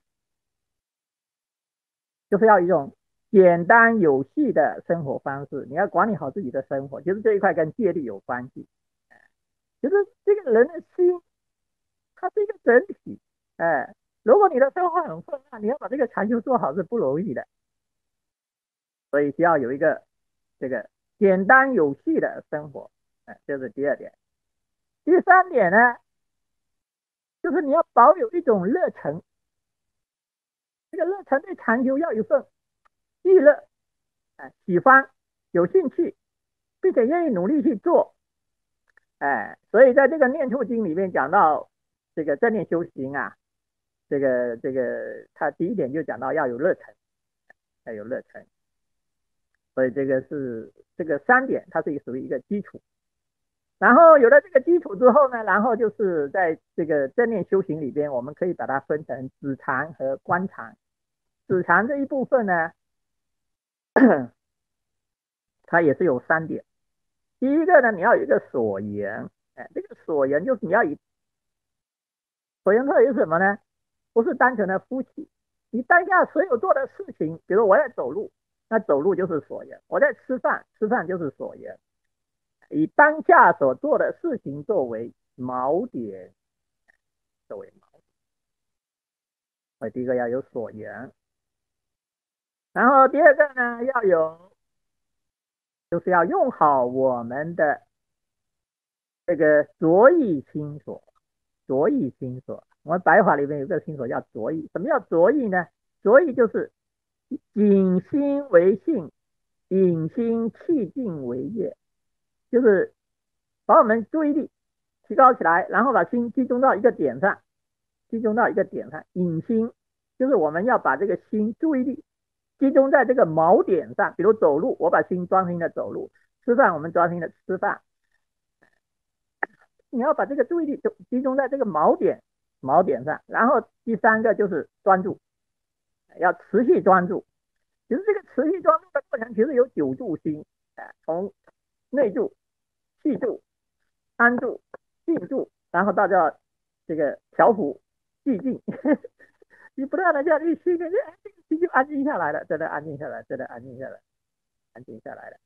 就是要一种简单有序的生活方式，你要管理好自己的生活，其实这一块跟戒律有关系，就是这个人的心，它是一个整体，如果你的生活很混乱，你要把这个禅修做好是不容易的，所以需要有一个这个简单有序的生活，这是第二点。第三点呢，就是你要保有一种热忱，这个热忱对禅修要有一份娱乐，喜欢、有兴趣，并且愿意努力去做，所以在这个念处经里面讲到这个正念修行啊，他第一点就讲到要有热忱，要有热忱，所以这个3点，它是属于一个基础。然后有了这个基础之后呢，然后就是在这个正念修行里边，我们可以把它分成止禅和观禅。止禅这一部分呢，它也是有3点。第一个呢，你要有一个所缘，这个所缘就是你要以所缘特有什么呢？不是单纯的夫妻，你当下所有做的事情，比如我在走路，那走路就是所缘；我在吃饭，吃饭就是所缘。以当下所做的事情作为锚点，作为锚点。第一个要有所缘，然后第二个呢要有就是要用好我们的这个着意心所。着意心所，我们白话里面有个心所叫着意。什么叫着意呢？着意就是引心为性，引心气静为业，就是把我们注意力提高起来，然后把心集中到一个点上，集中到一个点上。引心就是我们要把这个心注意力集中在这个锚点上，比如走路，我把心专心的走路；吃饭，我们专心的吃饭。你要把这个注意力集中在这个锚点上。然后第三个就是专注，要持续专注。其实这个持续专注的过程其实有九住心，从内住、气住、安住、静住，然后到这个调伏、寂静。你不断的这样去训练，这个心就安静下来了，真的安静下来，真的安静下来，安静下来了。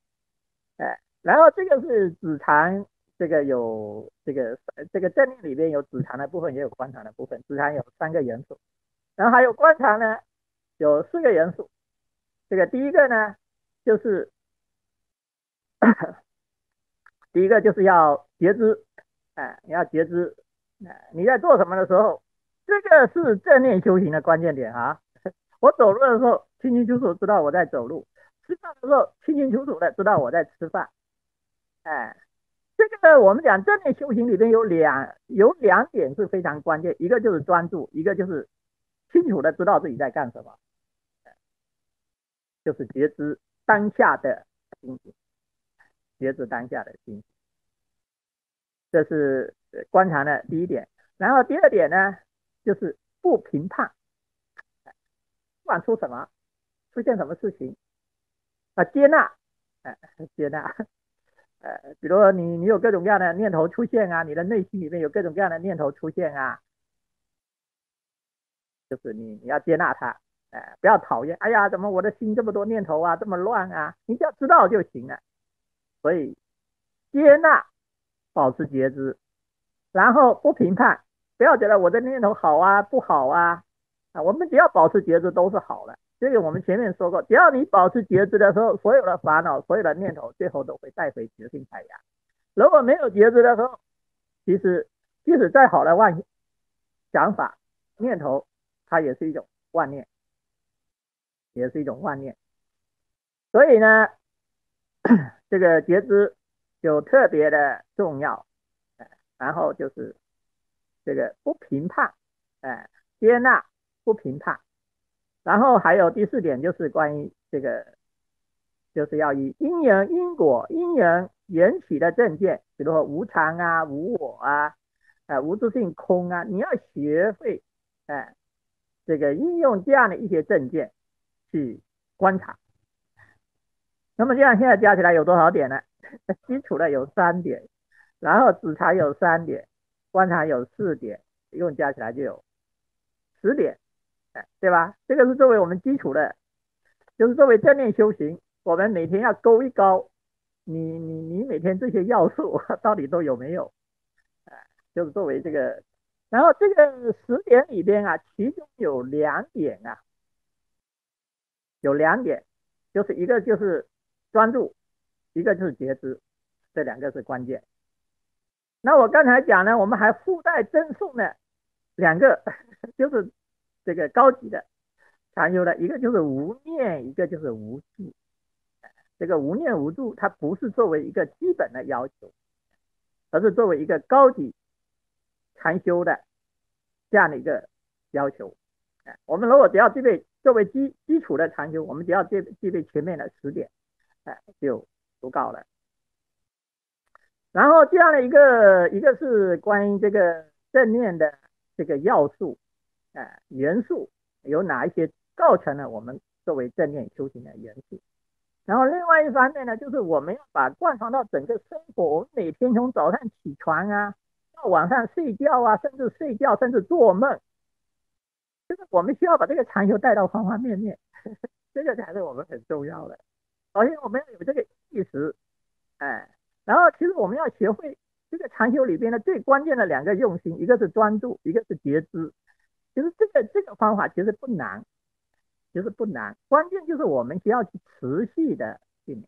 然后这个是子禅，这个有这个正念里边有子禅的部分，也有观禅的部分。子禅有3个元素，然后还有观禅呢，有4个元素。这个第一个呢，就是第一个就是要觉知，你要觉知，你在做什么的时候，这个是正念修行的关键点啊。我走路的时候清清楚楚知道我在走路，吃饭的时候清清楚楚的知道我在吃饭。哎，这个我们讲正念修行里边有两点是非常关键，一个就是专注，一个就是清楚的知道自己在干什么，就是觉知当下的心情，觉知当下的心情。这是观察的第一点。然后第二点呢，就是不评判，不管出什么，出现什么事情，接纳，接纳。比如你有各种各样的念头出现啊，你的内心里面有各种各样的念头出现啊，就是你要接纳它，不要讨厌。哎呀，怎么我的心这么多念头啊，这么乱啊？你只要知道就行了。所以接纳，保持觉知，然后不评判，不要觉得我的念头好啊不好啊，我们只要保持觉知都是好的。这个我们前面说过，只要你保持觉知的时候，所有的烦恼、所有的念头，最后都会带回觉性海洋。如果没有觉知的时候，其实即使再好的想法、念头，它也是一种妄念，也是一种妄念。所以呢，这个觉知就特别的重要。然后就是这个不评判，接纳不评判。然后还有第4点就是关于这个，就是要以因缘因果因缘缘起的正见，比如说无常啊、无我啊、无自性空啊，你要学会这个应用这样的一些正见去观察。那么这样现在加起来有多少点呢？基础的有3点，然后子禅有3点，观察有4点，一共加起来就有10点，对吧？这个是作为我们基础的，就是作为正念修行，我们每天要勾一勾，你每天这些要素到底都有没有？就是作为这个，然后这个10点里边啊，其中有2点啊，有2点，就是一个就是专注，一个就是觉知，这2个是关键。那我刚才讲呢，我们还附带赠送了2个，就是这个高级的禅修的，一个就是无念，一个就是无住。这个无念无住，它不是作为一个基本的要求，而是作为一个高级禅修的这样的一个要求。我们如果只要具备作为基础的禅修，我们只要具备前面的10点，就足够了。然后这样的一个是关于这个正念的这个要素，元素有哪一些构成了我们作为正念修行的元素。然后另外一方面呢，就是我们要把贯穿到整个生活，我们每天从早上起床啊，到晚上睡觉啊，甚至睡觉，甚至做梦，就是我们需要把这个禅修带到方方面面，这个才是我们很重要的。首先我们要有这个意识，哎，然后其实我们要学会这个禅修里边的最关键的2个用心，一个是专注，一个是觉知。其实这个方法其实不难，其实不难，关键就是我们需要去持续的训练，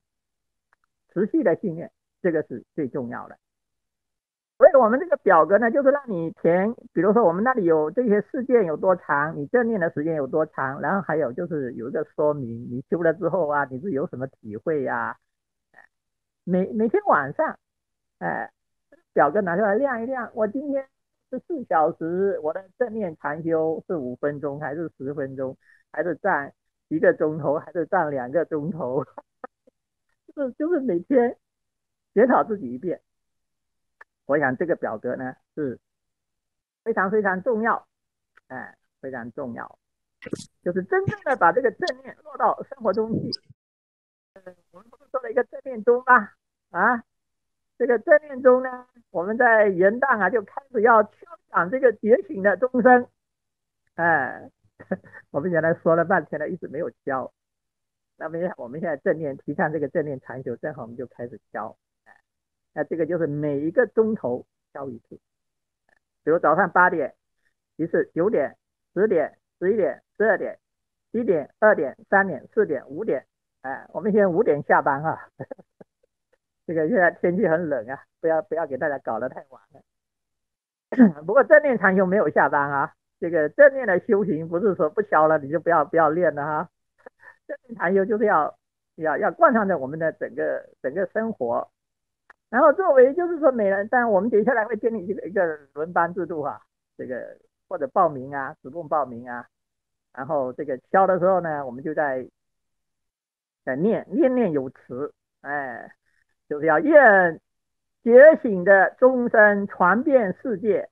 持续的信念，这个是最重要的。所以我们这个表格呢，就是让你填，比如说我们那里有这些事件有多长，你正念的时间有多长，然后还有就是有一个说明，你修了之后啊，你是有什么体会呀、每天晚上，哎，表格拿出来亮一亮，我今天是4小时，我的正念禅修是5分钟还是10分钟，还是占1个钟头，还是占2个钟头，就是每天检讨自己一遍。我想这个表格呢是非常非常重要，非常重要，就是真正的把这个正念落到生活中去。我们不是做了一个正念钟吗？啊，这个正念钟呢，我们在元旦啊就开始要敲响这个觉醒的钟声，哎，我们原来说了半天了，一直没有敲。那么我们现在正念提倡这个正念禅修，正好我们就开始敲。那这个就是每一个钟头敲一次，比如早上8点，其次9点、10点、11点、12点、1点、2点、3点、4点、5点，我们现在5点下班啊。这个现在天气很冷啊，不要给大家搞得太晚了。不过正念禅修没有下班啊，这个正念的修行不是说不敲了你就不要练了哈。正念禅修就是要贯穿着我们的整个生活，然后作为就是说每人，当然我们接下来会建立一个轮班制度哈，这个或者报名啊，主动报名啊，然后这个敲的时候呢，我们就在念有词，就是要愿觉醒的钟声传遍世界，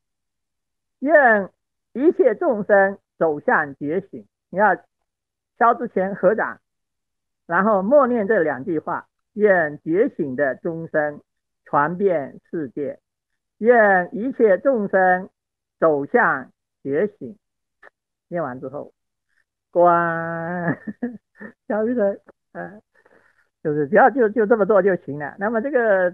愿一切众生走向觉醒。你要敲之前合掌，然后默念这2句话：愿觉醒的钟声传遍世界，愿一切众生走向觉醒。念完之后，关，敲一声，就是只要就这么做就行了。那么这个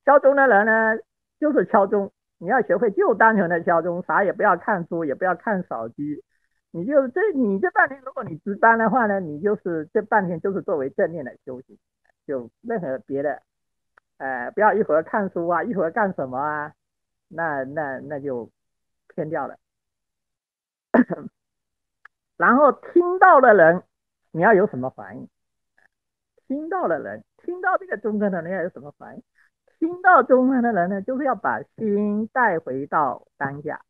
敲钟的人呢，就是敲钟，你要学会就单纯的敲钟，啥也不要看书，也不要看手机。你这半天，如果你值班的话呢，你就是这半天就是作为正念的休息，就任何别的，不要一会儿看书啊，一会儿干什么啊，那就偏掉了。然后听到的人，你要有什么反应？听到的人，听到这个钟声的人要有什么反应？听到钟声的人呢，就是要把心带回到当下，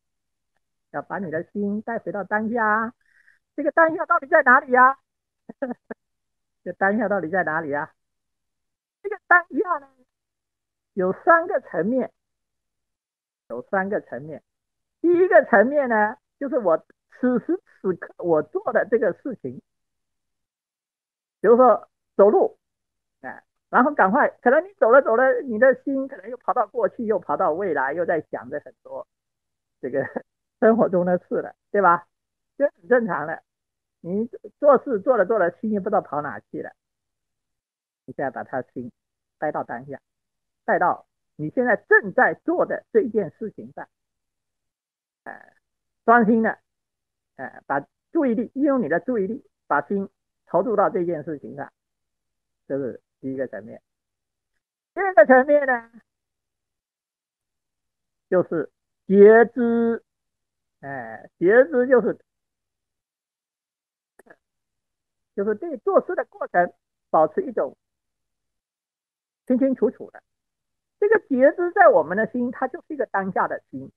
要把你的心带回到当下。这个当下到底在哪里呀？这当下到底在哪里呀？这个当下呢，有三个层面。第一个层面呢，就是我此时此刻我做的这个事情，比如说走路，然后赶快，可能你走了走了，你的心可能又跑到过去，又跑到未来，又在想着很多这个生活中的事了，对吧？这很正常的。你做事做着做着，心也不知道跑哪去了。你现在把他心带到当下，带到你现在正在做的这一件事情上，专心的，把注意力利用你的注意力，把心投注到这件事情上，这是第一个层面。第二个层面呢，就是觉知，觉知就是对做事的过程保持一种清清楚楚的。这个觉知在我们的心，它就是一个当下的心，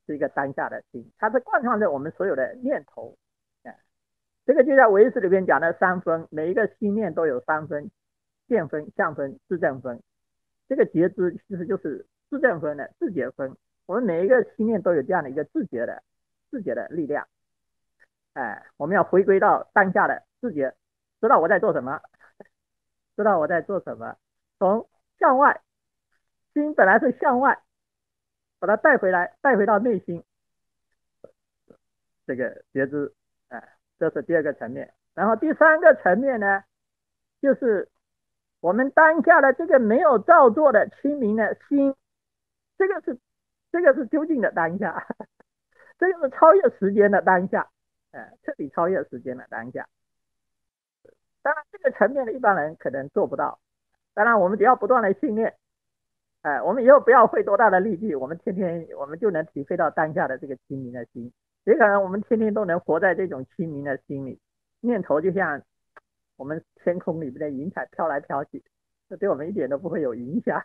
是一个当下的心，它是贯穿着我们所有的念头，这个就在唯识里边讲的3分，每一个心念都有3分：见分、相分、自证分。这个觉知其实就是自证分的自觉分。我们每一个心念都有这样的一个自觉的力量，我们要回归到当下的自觉，知道我在做什么，知道我在做什么。从向外，心本来是向外，把它带回来，带回到内心，这个觉知，这是第二个层面。然后第三个层面呢，就是我们当下的这个没有造作的清明的心，这个是究竟的当下，这个是超越时间的当下，彻底超越时间的当下。当然这个层面的一般人可能做不到。当然我们只要不断的训练，我们以后不要费多大的力气，我们天天我们就能体会到当下的这个清明的心。也可能我们天天都能活在这种清明的心里，念头就像我们天空里面的云彩飘来飘去，这对我们一点都不会有影响。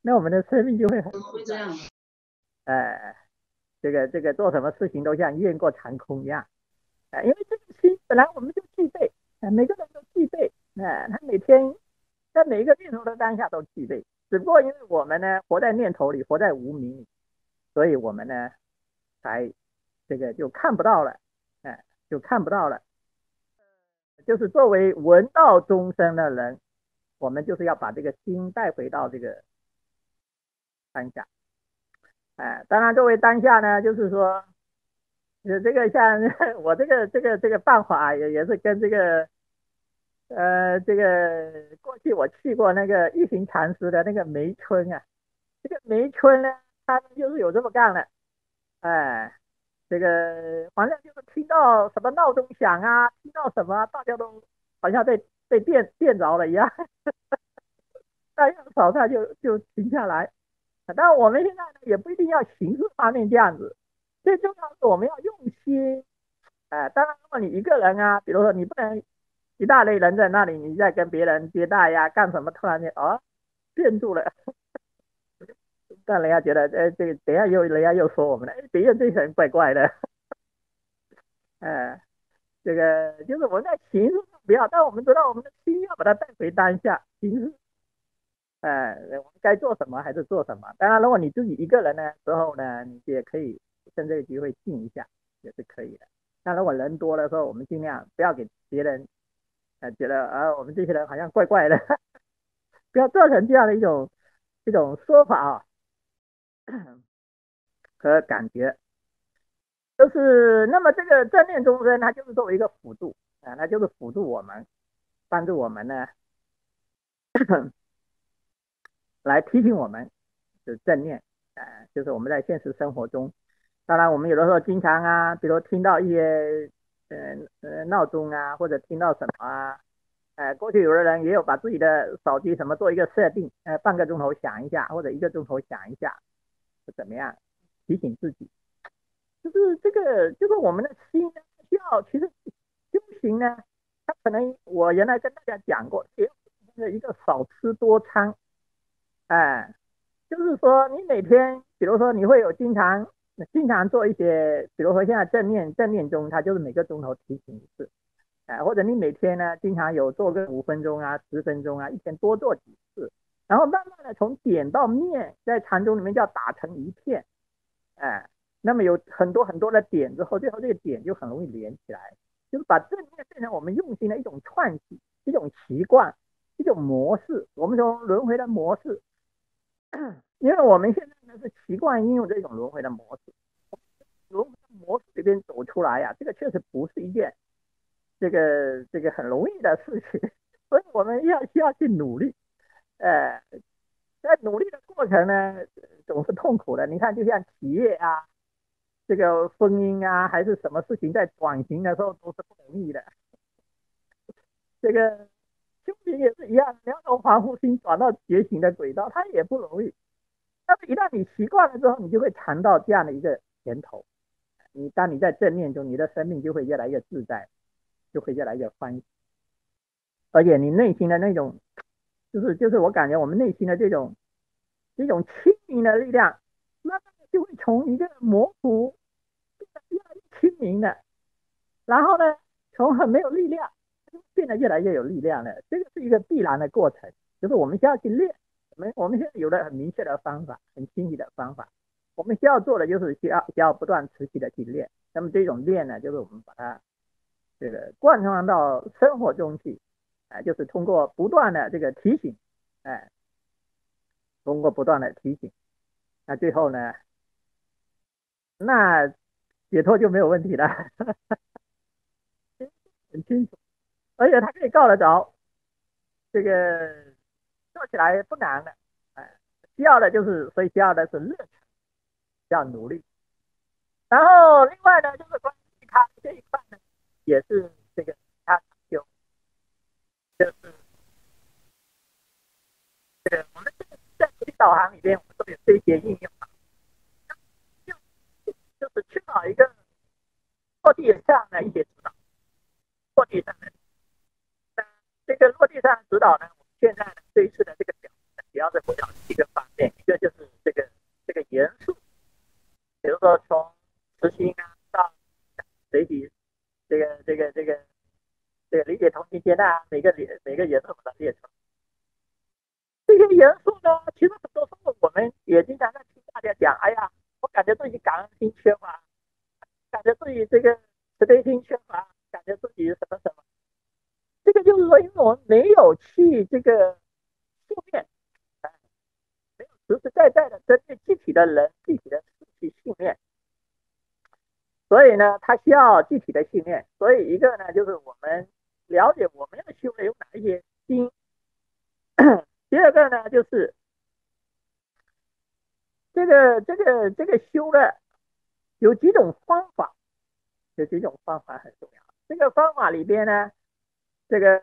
那我们的生命就会很自在。呃，这个做什么事情都像雁过长空一样。因为这个心本来我们就具备，每个人都具备，他每天在每一个念头的当下都具备，只不过因为我们呢活在念头里，活在无明里，所以我们呢才这个就看不到了，就看不到了。就是作为闻道终生的人，我们就是要把这个心带回到这个当下。当然作为当下呢，就是说，这个像我这个办法也是跟这个过去我去过那个一行禅师的那个梅村啊，这个梅村呢，他们就是有这么干的。哎，这个反正就是听到什么闹钟响啊，听到什么大家都好像被电着了一样，大家早上就停下来。当然我们现在呢也不一定要形式方面这样子，最重要是我们要用心。当然如果你一个人啊，比如说你不能一大类人在那里，你在跟别人接待呀，干什么突然间变住了，让人家觉得这个等一下人家又说我们了，别人这些人怪怪的。这个就是我们在形式上不要，但我们知道我们的心要把它带回当下，形式我们该做什么还是做什么。当然，如果你自己一个人的时候呢，你也可以趁这个机会静一下，也是可以的。那如果人多的时候，我们尽量不要给别人觉得我们这些人好像怪怪的，不要造成这样的一种说法和感觉。就是那么这个正念终身，它就是作为一个辅助它就是辅助我们，帮助我们呢来提醒我们是正念。就是我们在现实生活中，当然我们有的时候经常啊，比如听到一些闹钟啊，或者听到什么啊，过去有的人也有把自己的手机什么做一个设定，半个钟头响一下，或者一个钟头响一下，是怎么样提醒自己。就是这个，就是我们的心呢，需要其实修行呢，它可能我原来跟大家讲过，也有一个少吃多餐。哎，就是说你每天，比如说你会有经常做一些，比如说现在正念中，它就是每个钟头提醒一次。或者你每天呢，经常有做个5分钟啊、10分钟啊，一天多做几次，然后慢慢的从点到面，在禅宗里面叫打成一片。哎，那么有很多很多的点之后，最后这个点就很容易连起来，就是把正念变成我们用心的一种串系、一种习惯、一种模式。我们从轮回的模式，因为我们现在呢是习惯应用这种轮回的模式，轮回的模式里边走出来呀、这个确实不是一件这个很容易的事情，所以我们需要去努力。呃，在努力的过程呢，总是痛苦的。你看，就像企业啊，这个婚姻啊，还是什么事情，在转型的时候都是不容易的。这个修行也是一样，你要从凡夫心转到觉醒的轨道，它也不容易。但是，一旦你习惯了之后，你就会尝到这样的一个甜头。当你在正念中，你的生命就会越来越自在，就会越来越欢喜，而且你内心的那种，就是我感觉我们内心的这种清明的力量，慢慢的就会从一个模糊变得越来越清明的，然后呢，从很没有力量变得越来越有力量了。这个是一个必然的过程，就是我们需要去练。我们现在有了很明确的方法，很清晰的方法，我们需要做的就是需要不断持续的去练。那么这种练呢，就是我们把它这个贯穿到生活中去。就是通过不断的这个提醒，哎，通过不断的提醒，那最后呢，那解脱就没有问题了。很清楚，而且他可以告得着，这个做起来不难的。需要的就是，所以需要的是热忱，要努力。然后另外呢，就是关于他这一块呢，也是这个他就些应用，就是缺少一个落地上的一些指导，落地上的。这个落地上的指导呢，我们现在呢这一次的这个表主要是围绕几个方面，一个就是这个元素，比如说从实心啊到随体这个理解同情接纳，每个元素把它列出来。这些元素呢，其实很多时候我们也经常在听大家讲，哎呀，我感觉自己感恩心缺乏，感觉自己这个慈悲心缺乏，感觉自己什么什么。这个就是说，因为我们没有去这个训练，没有实实在在的针对具体的人、具体的事去训练，所以呢，它需要具体的训练。所以一个呢，就是我们了解我们要修的有哪一些心。第二个呢，就是这个修的有几种方法，有几种方法很重要。这个方法里边呢，这个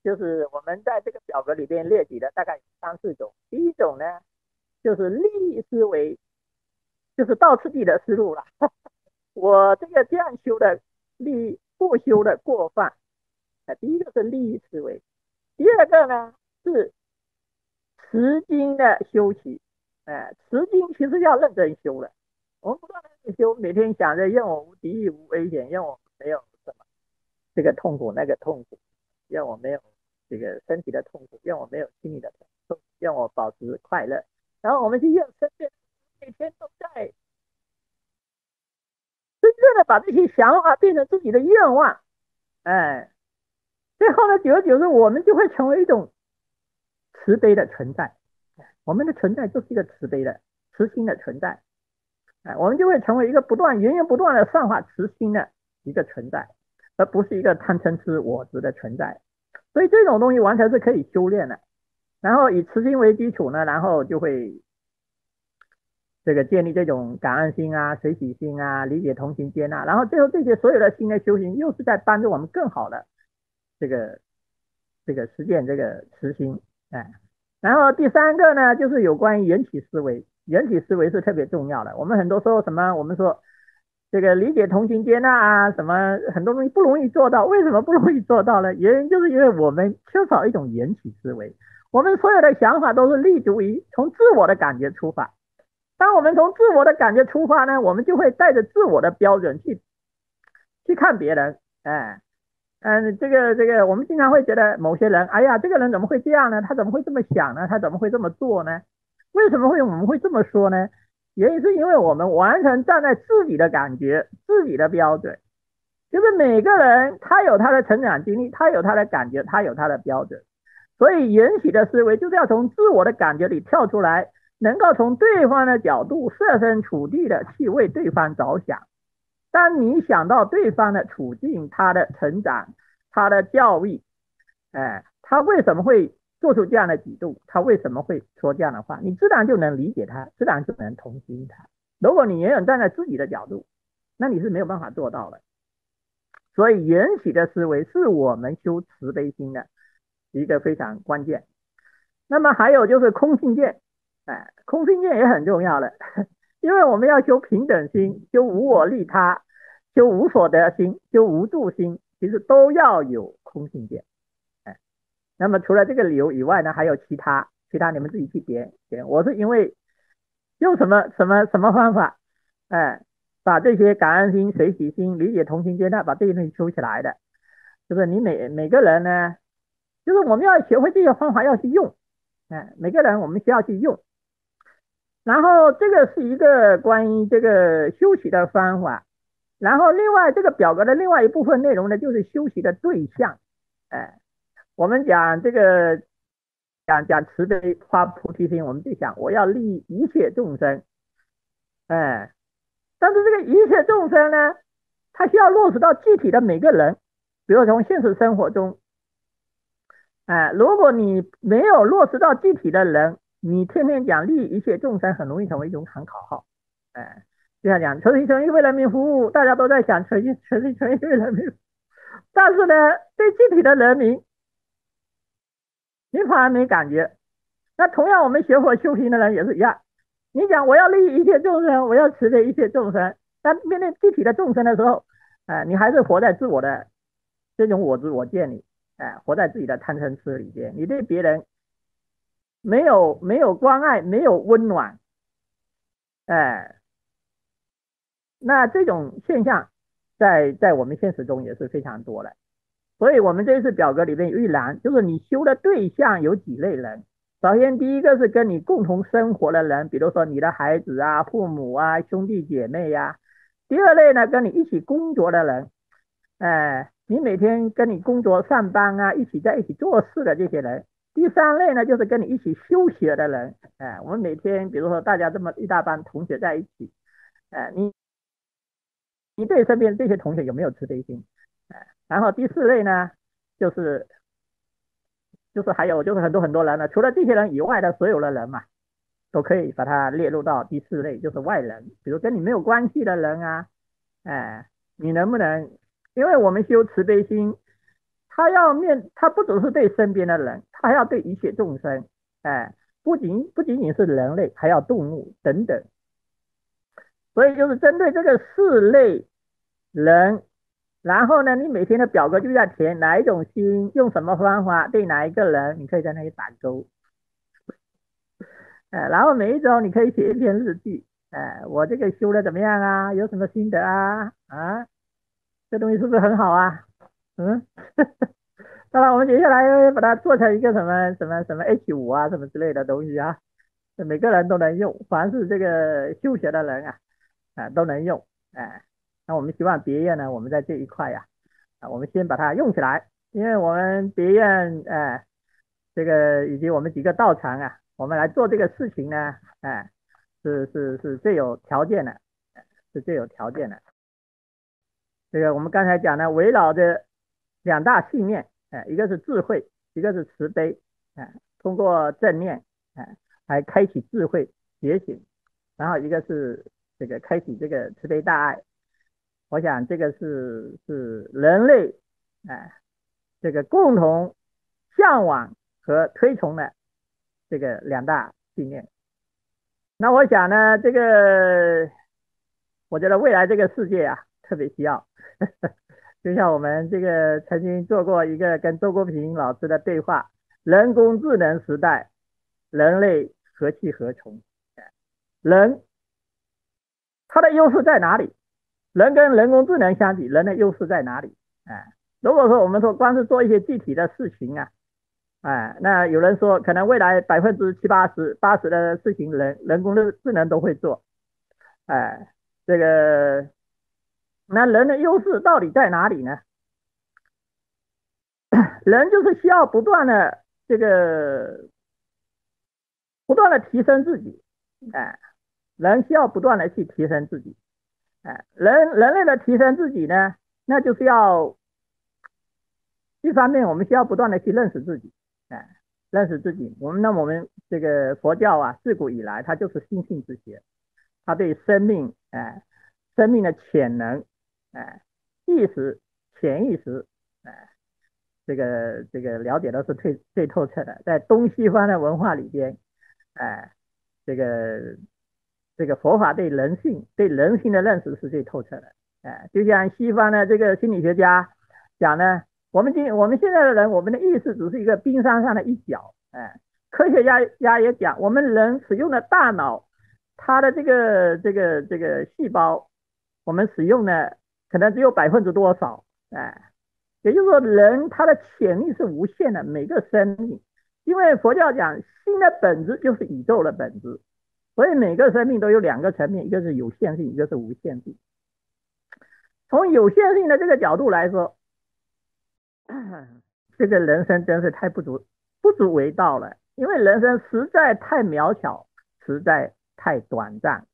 就是我们在这个表格里边列举的大概有3、4种。第一种呢，就是利益思维，就是倒次第的思路了。我这样修的不修的过犯。第一个是利益思维，第二个呢是持经的修习。持经其实要认真修的，我们不断的修，每天想着愿我无敌意无危险，愿我没有什么这个痛苦那个痛苦，愿我没有这个身体的痛苦，愿我没有心理的痛苦，愿我保持快乐。然后我们去愿身边每天都在真正的把这些想法变成自己的愿望。最后呢，久而久之，我们就会成为一种慈悲的存在。我们的存在就是一个慈悲的、慈心的存在。我们就会成为一个源源不断的散发慈心的一个存在，而不是一个贪嗔痴我执的存在。所以这种东西完全是可以修炼的。然后以慈心为基础呢，然后就会这个建立这种感恩心啊、随喜心啊、理解同情接纳，然后最后这些所有的心的修行，又是在帮助我们更好的这个实践这个慈心。然后第三个呢，就是有关于缘起思维。缘起思维是特别重要的。我们很多时候我们说这个理解同情接纳啊，什么很多东西不容易做到。为什么不容易做到呢？原因就是因为我们缺少一种缘起思维。我们所有的想法都是立足于从自我的感觉出发。当我们从自我的感觉出发呢，我们就会带着自我的标准去看别人。我们经常会觉得某些人，哎呀，这个人怎么会这样呢？他怎么会这么想呢？他怎么会这么做呢？为什么我们会这么说呢？原因是因为我们完全站在自己的感觉、自己的标准。就是每个人他有他的成长经历，他有他的感觉，他有他的标准。所以缘起的思维就是要从自我的感觉里跳出来，能够从对方的角度设身处地的去为对方着想。当你想到对方的处境、他的成长、他的教育，他为什么会做出这样的举动，他为什么会说这样的话，你自然就能理解他，自然就能同情他。如果你永远站在自己的角度，那你是没有办法做到的。所以缘起的思维是我们修慈悲心的一个非常关键。那么还有就是空性见。空性见也很重要的，因为我们要修平等心，修无我利他，修无所得心，修无助心，其实都要有空性见。那么除了这个理由以外呢，还有其他你们自己去点。我是因为用什么方法，把这些感恩心、随喜心、理解同情接纳，把这些东西修起来的。就是你每个人呢，就是我们要学会这些方法要去用。每个人我们需要去用。然后这个是一个关于这个修习的方法。然后另外这个表格的另外一部分内容呢，就是修习的对象。我们讲这个讲慈悲发菩提心，我们就想我要利益一切众生。但是这个一切众生呢，它需要落实到具体的每个人。比如从现实生活中，如果你没有落实到具体的人，你天天讲利益一切众生，很容易成为一种喊口号。就像讲全心全意为人民服务，大家都在讲全心全意为人民服务，但是呢，对具体的人民，你反而没感觉。那同样，我们学佛修行的人也是一样，你讲我要利益一切众生，我要慈悲一切众生，但面对具体的众生的时候，你还是活在自我的这种我执我见里，活在自己的贪嗔痴里边，你对别人没有关爱，没有温暖，哎、那这种现象在我们现实中也是非常多的。所以我们这次表格里面有一栏，就是你修的对象有几类人。首先，第一个是跟你共同生活的人，比如说你的孩子啊、父母啊、兄弟姐妹呀、第二类呢，跟你一起工作的人，你每天跟你工作上班啊，一起在一起做事的这些人。第三类呢，就是跟你一起修学的人，我们每天比如说大家这么一大班同学在一起，你对身边这些同学有没有慈悲心？然后第四类呢，就是还有就是很多人呢，除了这些人以外的所有的人嘛，都可以把它列入到第四类，就是外人，比如跟你没有关系的人啊，你能不能？因为我们修慈悲心，他不只是对身边的人，他还要对一切众生，不仅仅是人类，还要动物等等。所以就是针对这个四类人，然后呢，你每天的表格就要填哪一种心，用什么方法对哪一个人，你可以在那里打勾。然后每一周你可以写一篇日记，我这个修的怎么样啊？有什么心得啊？这东西是不是很好啊？嗯，当然我们接下来把它做成一个什么 H5啊，什么之类的东西啊，每个人都能用，凡是这个修学的人啊，都能用，那我们希望别院呢，我们在这一块呀，我们先把它用起来，因为我们别院，这个以及我们几个道场啊，我们来做这个事情呢，是最有条件的，是最有条件的。这个我们刚才讲的，围绕着两大信念，一个是智慧，一个是慈悲，通过正念，来开启智慧觉醒，然后一个是这个开启这个慈悲大爱。我想这个是人类，这个共同向往和推崇的这个两大信念。那我想呢，我觉得未来这个世界啊，特别需要，就像我们这个曾经做过一个跟周国平老师的对话，人工智能时代，人类何去何从？人它的优势在哪里？人跟人工智能相比，人的优势在哪里？如果说我们说光是做一些具体的事情啊，那有人说可能未来70%-80%的事情人工智能都会做，这个那人的优势到底在哪里呢？人就是需要不断的提升自己，人需要不断的去提升自己，人类的提升自己呢，那就是要一方面我们需要不断的去认识自己，认识自己。我们这个佛教啊，自古以来它就是心性之学，它对生命的潜能，意识、潜意识，这个了解的是最透彻的。在东西方的文化里边，这个佛法对人性的认识是最透彻的。就像西方的这个心理学家讲呢，我们现在的人，我们的意识只是一个冰山上的一角。科学家也讲，我们人使用的大脑，它的这个细胞，我们使用的可能只有多少，也就是说，人他的潜力是无限的，每个生命，因为佛教讲心的本质就是宇宙的本质，所以每个生命都有两个层面，一个是有限性，一个是无限性。从有限性的这个角度来说，这个人生真是太不足为道了，因为人生实在太渺小，实在太短暂。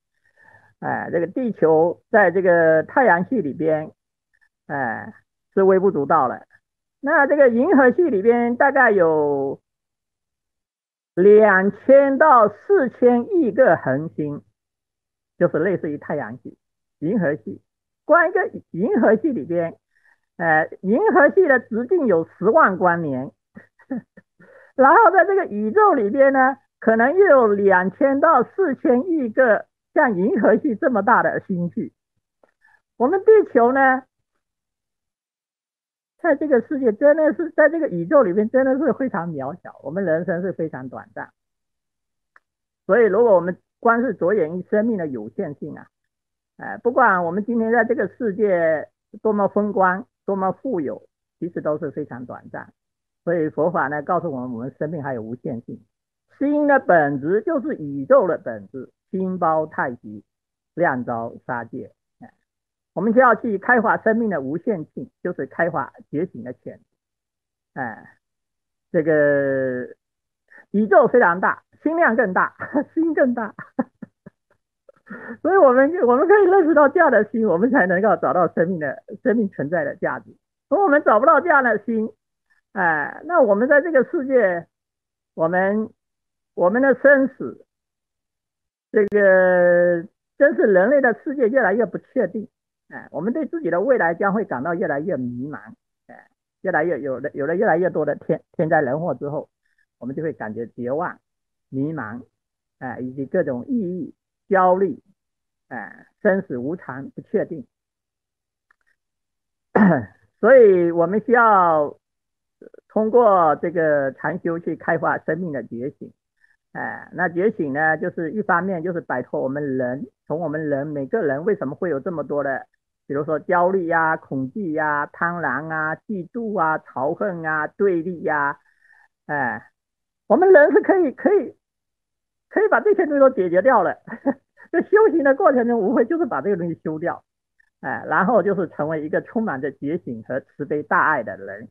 这个地球在这个太阳系里边，是微不足道了。那这个银河系里边大概有2000到4000亿个恒星，就是类似于太阳系、银河系。光一个银河系里边，银河系的直径有10万光年，然后在这个宇宙里边呢，可能又有2000到4000亿个像银河系这么大的星系。我们地球呢，在这个世界真的是在这个宇宙里面真的是非常渺小，我们人生是非常短暂。所以，如果我们光是着眼于生命的有限性啊，不管我们今天在这个世界多么风光、多么富有，其实都是非常短暂。所以佛法呢，告诉我们生命还有无限性。心的本质就是宇宙的本质，心包太极，量招杀戒。我们就要去开发生命的无限性，就是开发觉醒的潜力。这个宇宙非常大，心量更大，心更大。所以我们可以认识到这样的心，我们才能够找到生命存在的价值。如果我们找不到这样的心，那我们在这个世界，我们的生死，这个真是人类的世界越来越不确定。我们对自己的未来将会感到越来越迷茫。越来越有了越来越多的天灾人祸之后，我们就会感觉绝望、迷茫，以及各种抑郁、焦虑，生死无常、不确定。所以我们需要通过这个禅修去开发生命的觉醒。那觉醒呢，就是一方面就是摆脱从我们每个人为什么会有这么多的，比如说焦虑呀、恐惧呀、贪婪啊、嫉妒啊、仇恨啊、对立呀，我们人是可以把这些东西都解决掉了。在修行的过程中，无非就是把这个东西修掉，然后就是成为一个充满着觉醒和慈悲大爱的人。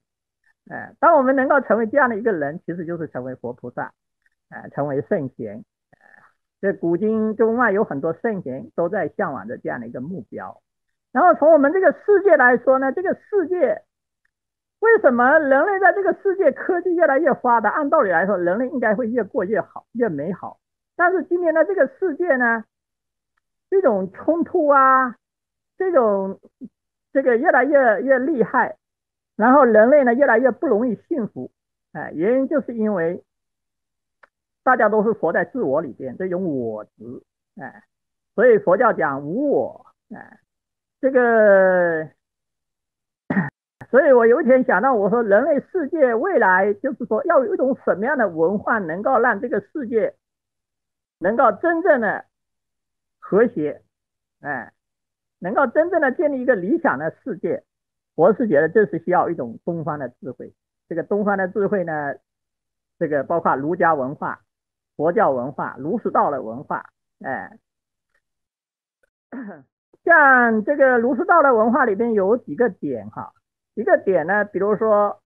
当我们能够成为这样的一个人，其实就是成为佛菩萨，成为圣贤。这古今中外有很多圣贤都在向往着这样的一个目标。然后从我们这个世界来说呢，这个世界为什么人类在这个世界科技越来越发达？按道理来说，人类应该会越过越好、越美好。但是今天的这个世界呢，这种冲突啊，这个越来越厉害，然后人类呢越来越不容易幸福。原因就是因为大家都是活在自我里边，这种我执。所以佛教讲无我。这个，所以我有一天想到，我说人类世界未来就是说要有一种什么样的文化能够让这个世界能够真正的和谐，能够真正的建立一个理想的世界。我是觉得这是需要一种东方的智慧。这个东方的智慧呢，这个包括儒家文化、佛教文化、儒释道的文化。像这个儒释道的文化里边有几个点哈。一个点呢，比如说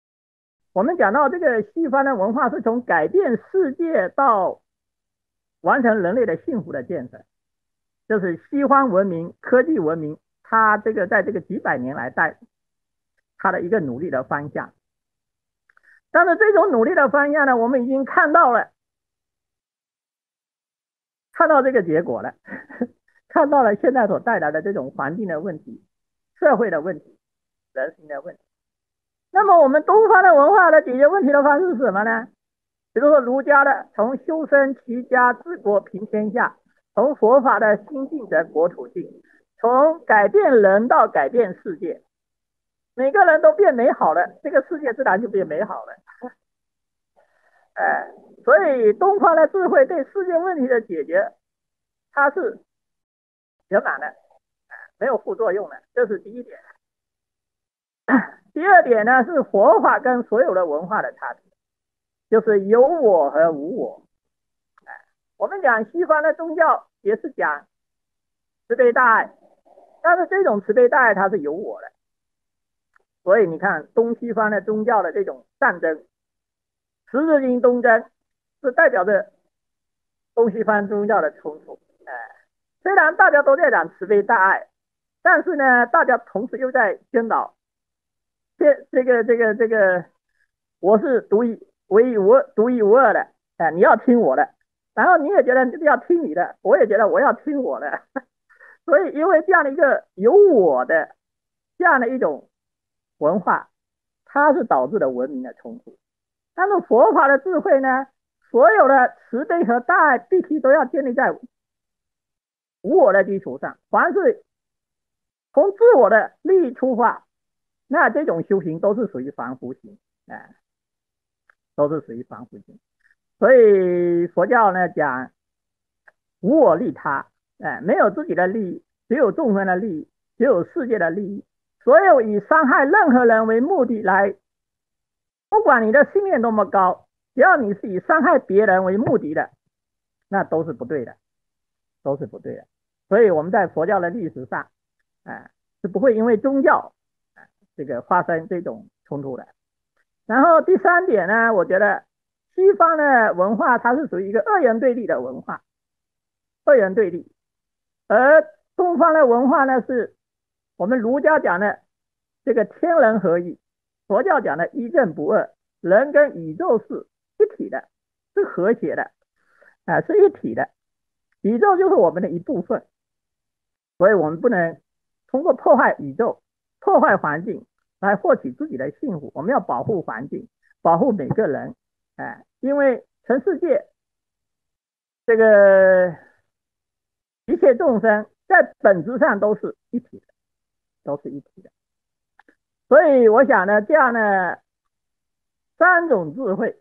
我们讲到这个西方的文化是从改变世界到完成人类的幸福的建设，就是西方文明、科技文明，它这个在这个几百年来它的一个努力的方向。但是这种努力的方向呢，我们已经看到这个结果了。看到了现在所带来的这种环境的问题、社会的问题、人性的问题。那么我们东方的文化的解决问题的方式是什么呢？比如说儒家的从修身齐家治国平天下，从佛法的心静则国土静，从改变人到改变世界，每个人都变美好了，这个世界自然就变美好了。所以东方的智慧对世界问题的解决，它是圆满的，没有副作用的，这是第一点。第二点呢，是佛法跟所有的文化的差别，就是有我和无我。我们讲西方的宗教也是讲慈悲大爱，但是这种慈悲大爱它是有我的。所以你看东西方的宗教的这种战争，十字军东征是代表着东西方宗教的冲突。虽然大家都在讲慈悲大爱，但是呢，大家同时又在宣导这个，我是唯一无二的，你要听我的，然后你也觉得要听你的，我也觉得我要听我的。所以因为这样的一个有我的这样的一种文化，它是导致了文明的冲突。但是佛法的智慧呢，所有的慈悲和大爱必须都要建立在无我的基础上。凡是从自我的利益出发，那这种修行都是属于凡夫行，都是属于凡夫行。所以佛教呢讲无我利他，没有自己的利益，只有众生的利益，只有世界的利益。所有以伤害任何人为目的来，不管你的信念多么高，只要你是以伤害别人为目的的，那都是不对的，都是不对的。所以我们在佛教的历史上，是不会因为宗教这个发生这种冲突的。然后第三点呢，我觉得西方的文化它是属于一个二元对立的文化，二元对立，而东方的文化呢是我们儒家讲的这个天人合一，佛教讲的一正不二，人跟宇宙是一体的，是和谐的，是一体的，宇宙就是我们的一部分，所以我们不能通过破坏宇宙、破坏环境来获取自己的幸福。我们要保护环境，保护每个人，因为全世界这个一切众生在本质上都是一体的，都是一体的。所以我想呢，这样呢，三种智慧，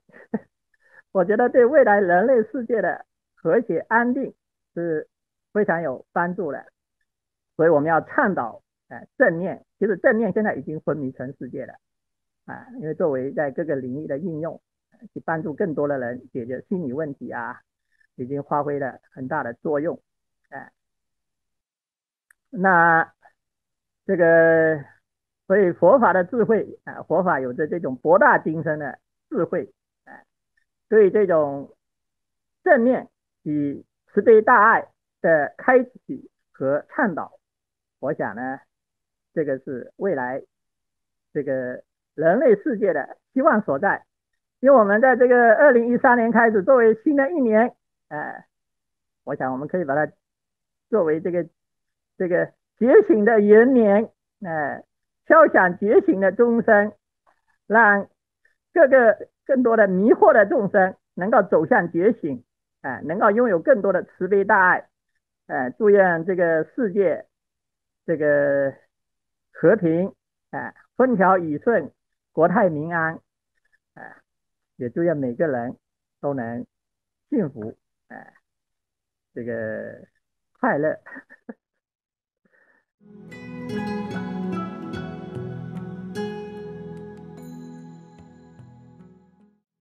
我觉得对未来人类世界的和谐安定是非常有帮助的。所以我们要倡导正念，其实正念现在已经昏迷全世界了因为作为在各个领域的应用，去帮助更多的人解决心理问题已经发挥了很大的作用那这个所以佛法的智慧佛法有着这种博大精深的智慧对这种正念与慈悲大爱的开启和倡导，我想呢，这个是未来这个人类世界的希望所在。因为我们在这个2013年开始，作为新的一年，我想我们可以把它作为这个觉醒的元年，敲响觉醒的钟声，让各个更多的迷惑的众生能够走向觉醒，能够拥有更多的慈悲大爱，祝愿这个世界这个和平，风调雨顺，国泰民安，也祝愿每个人都能幸福，这个快乐。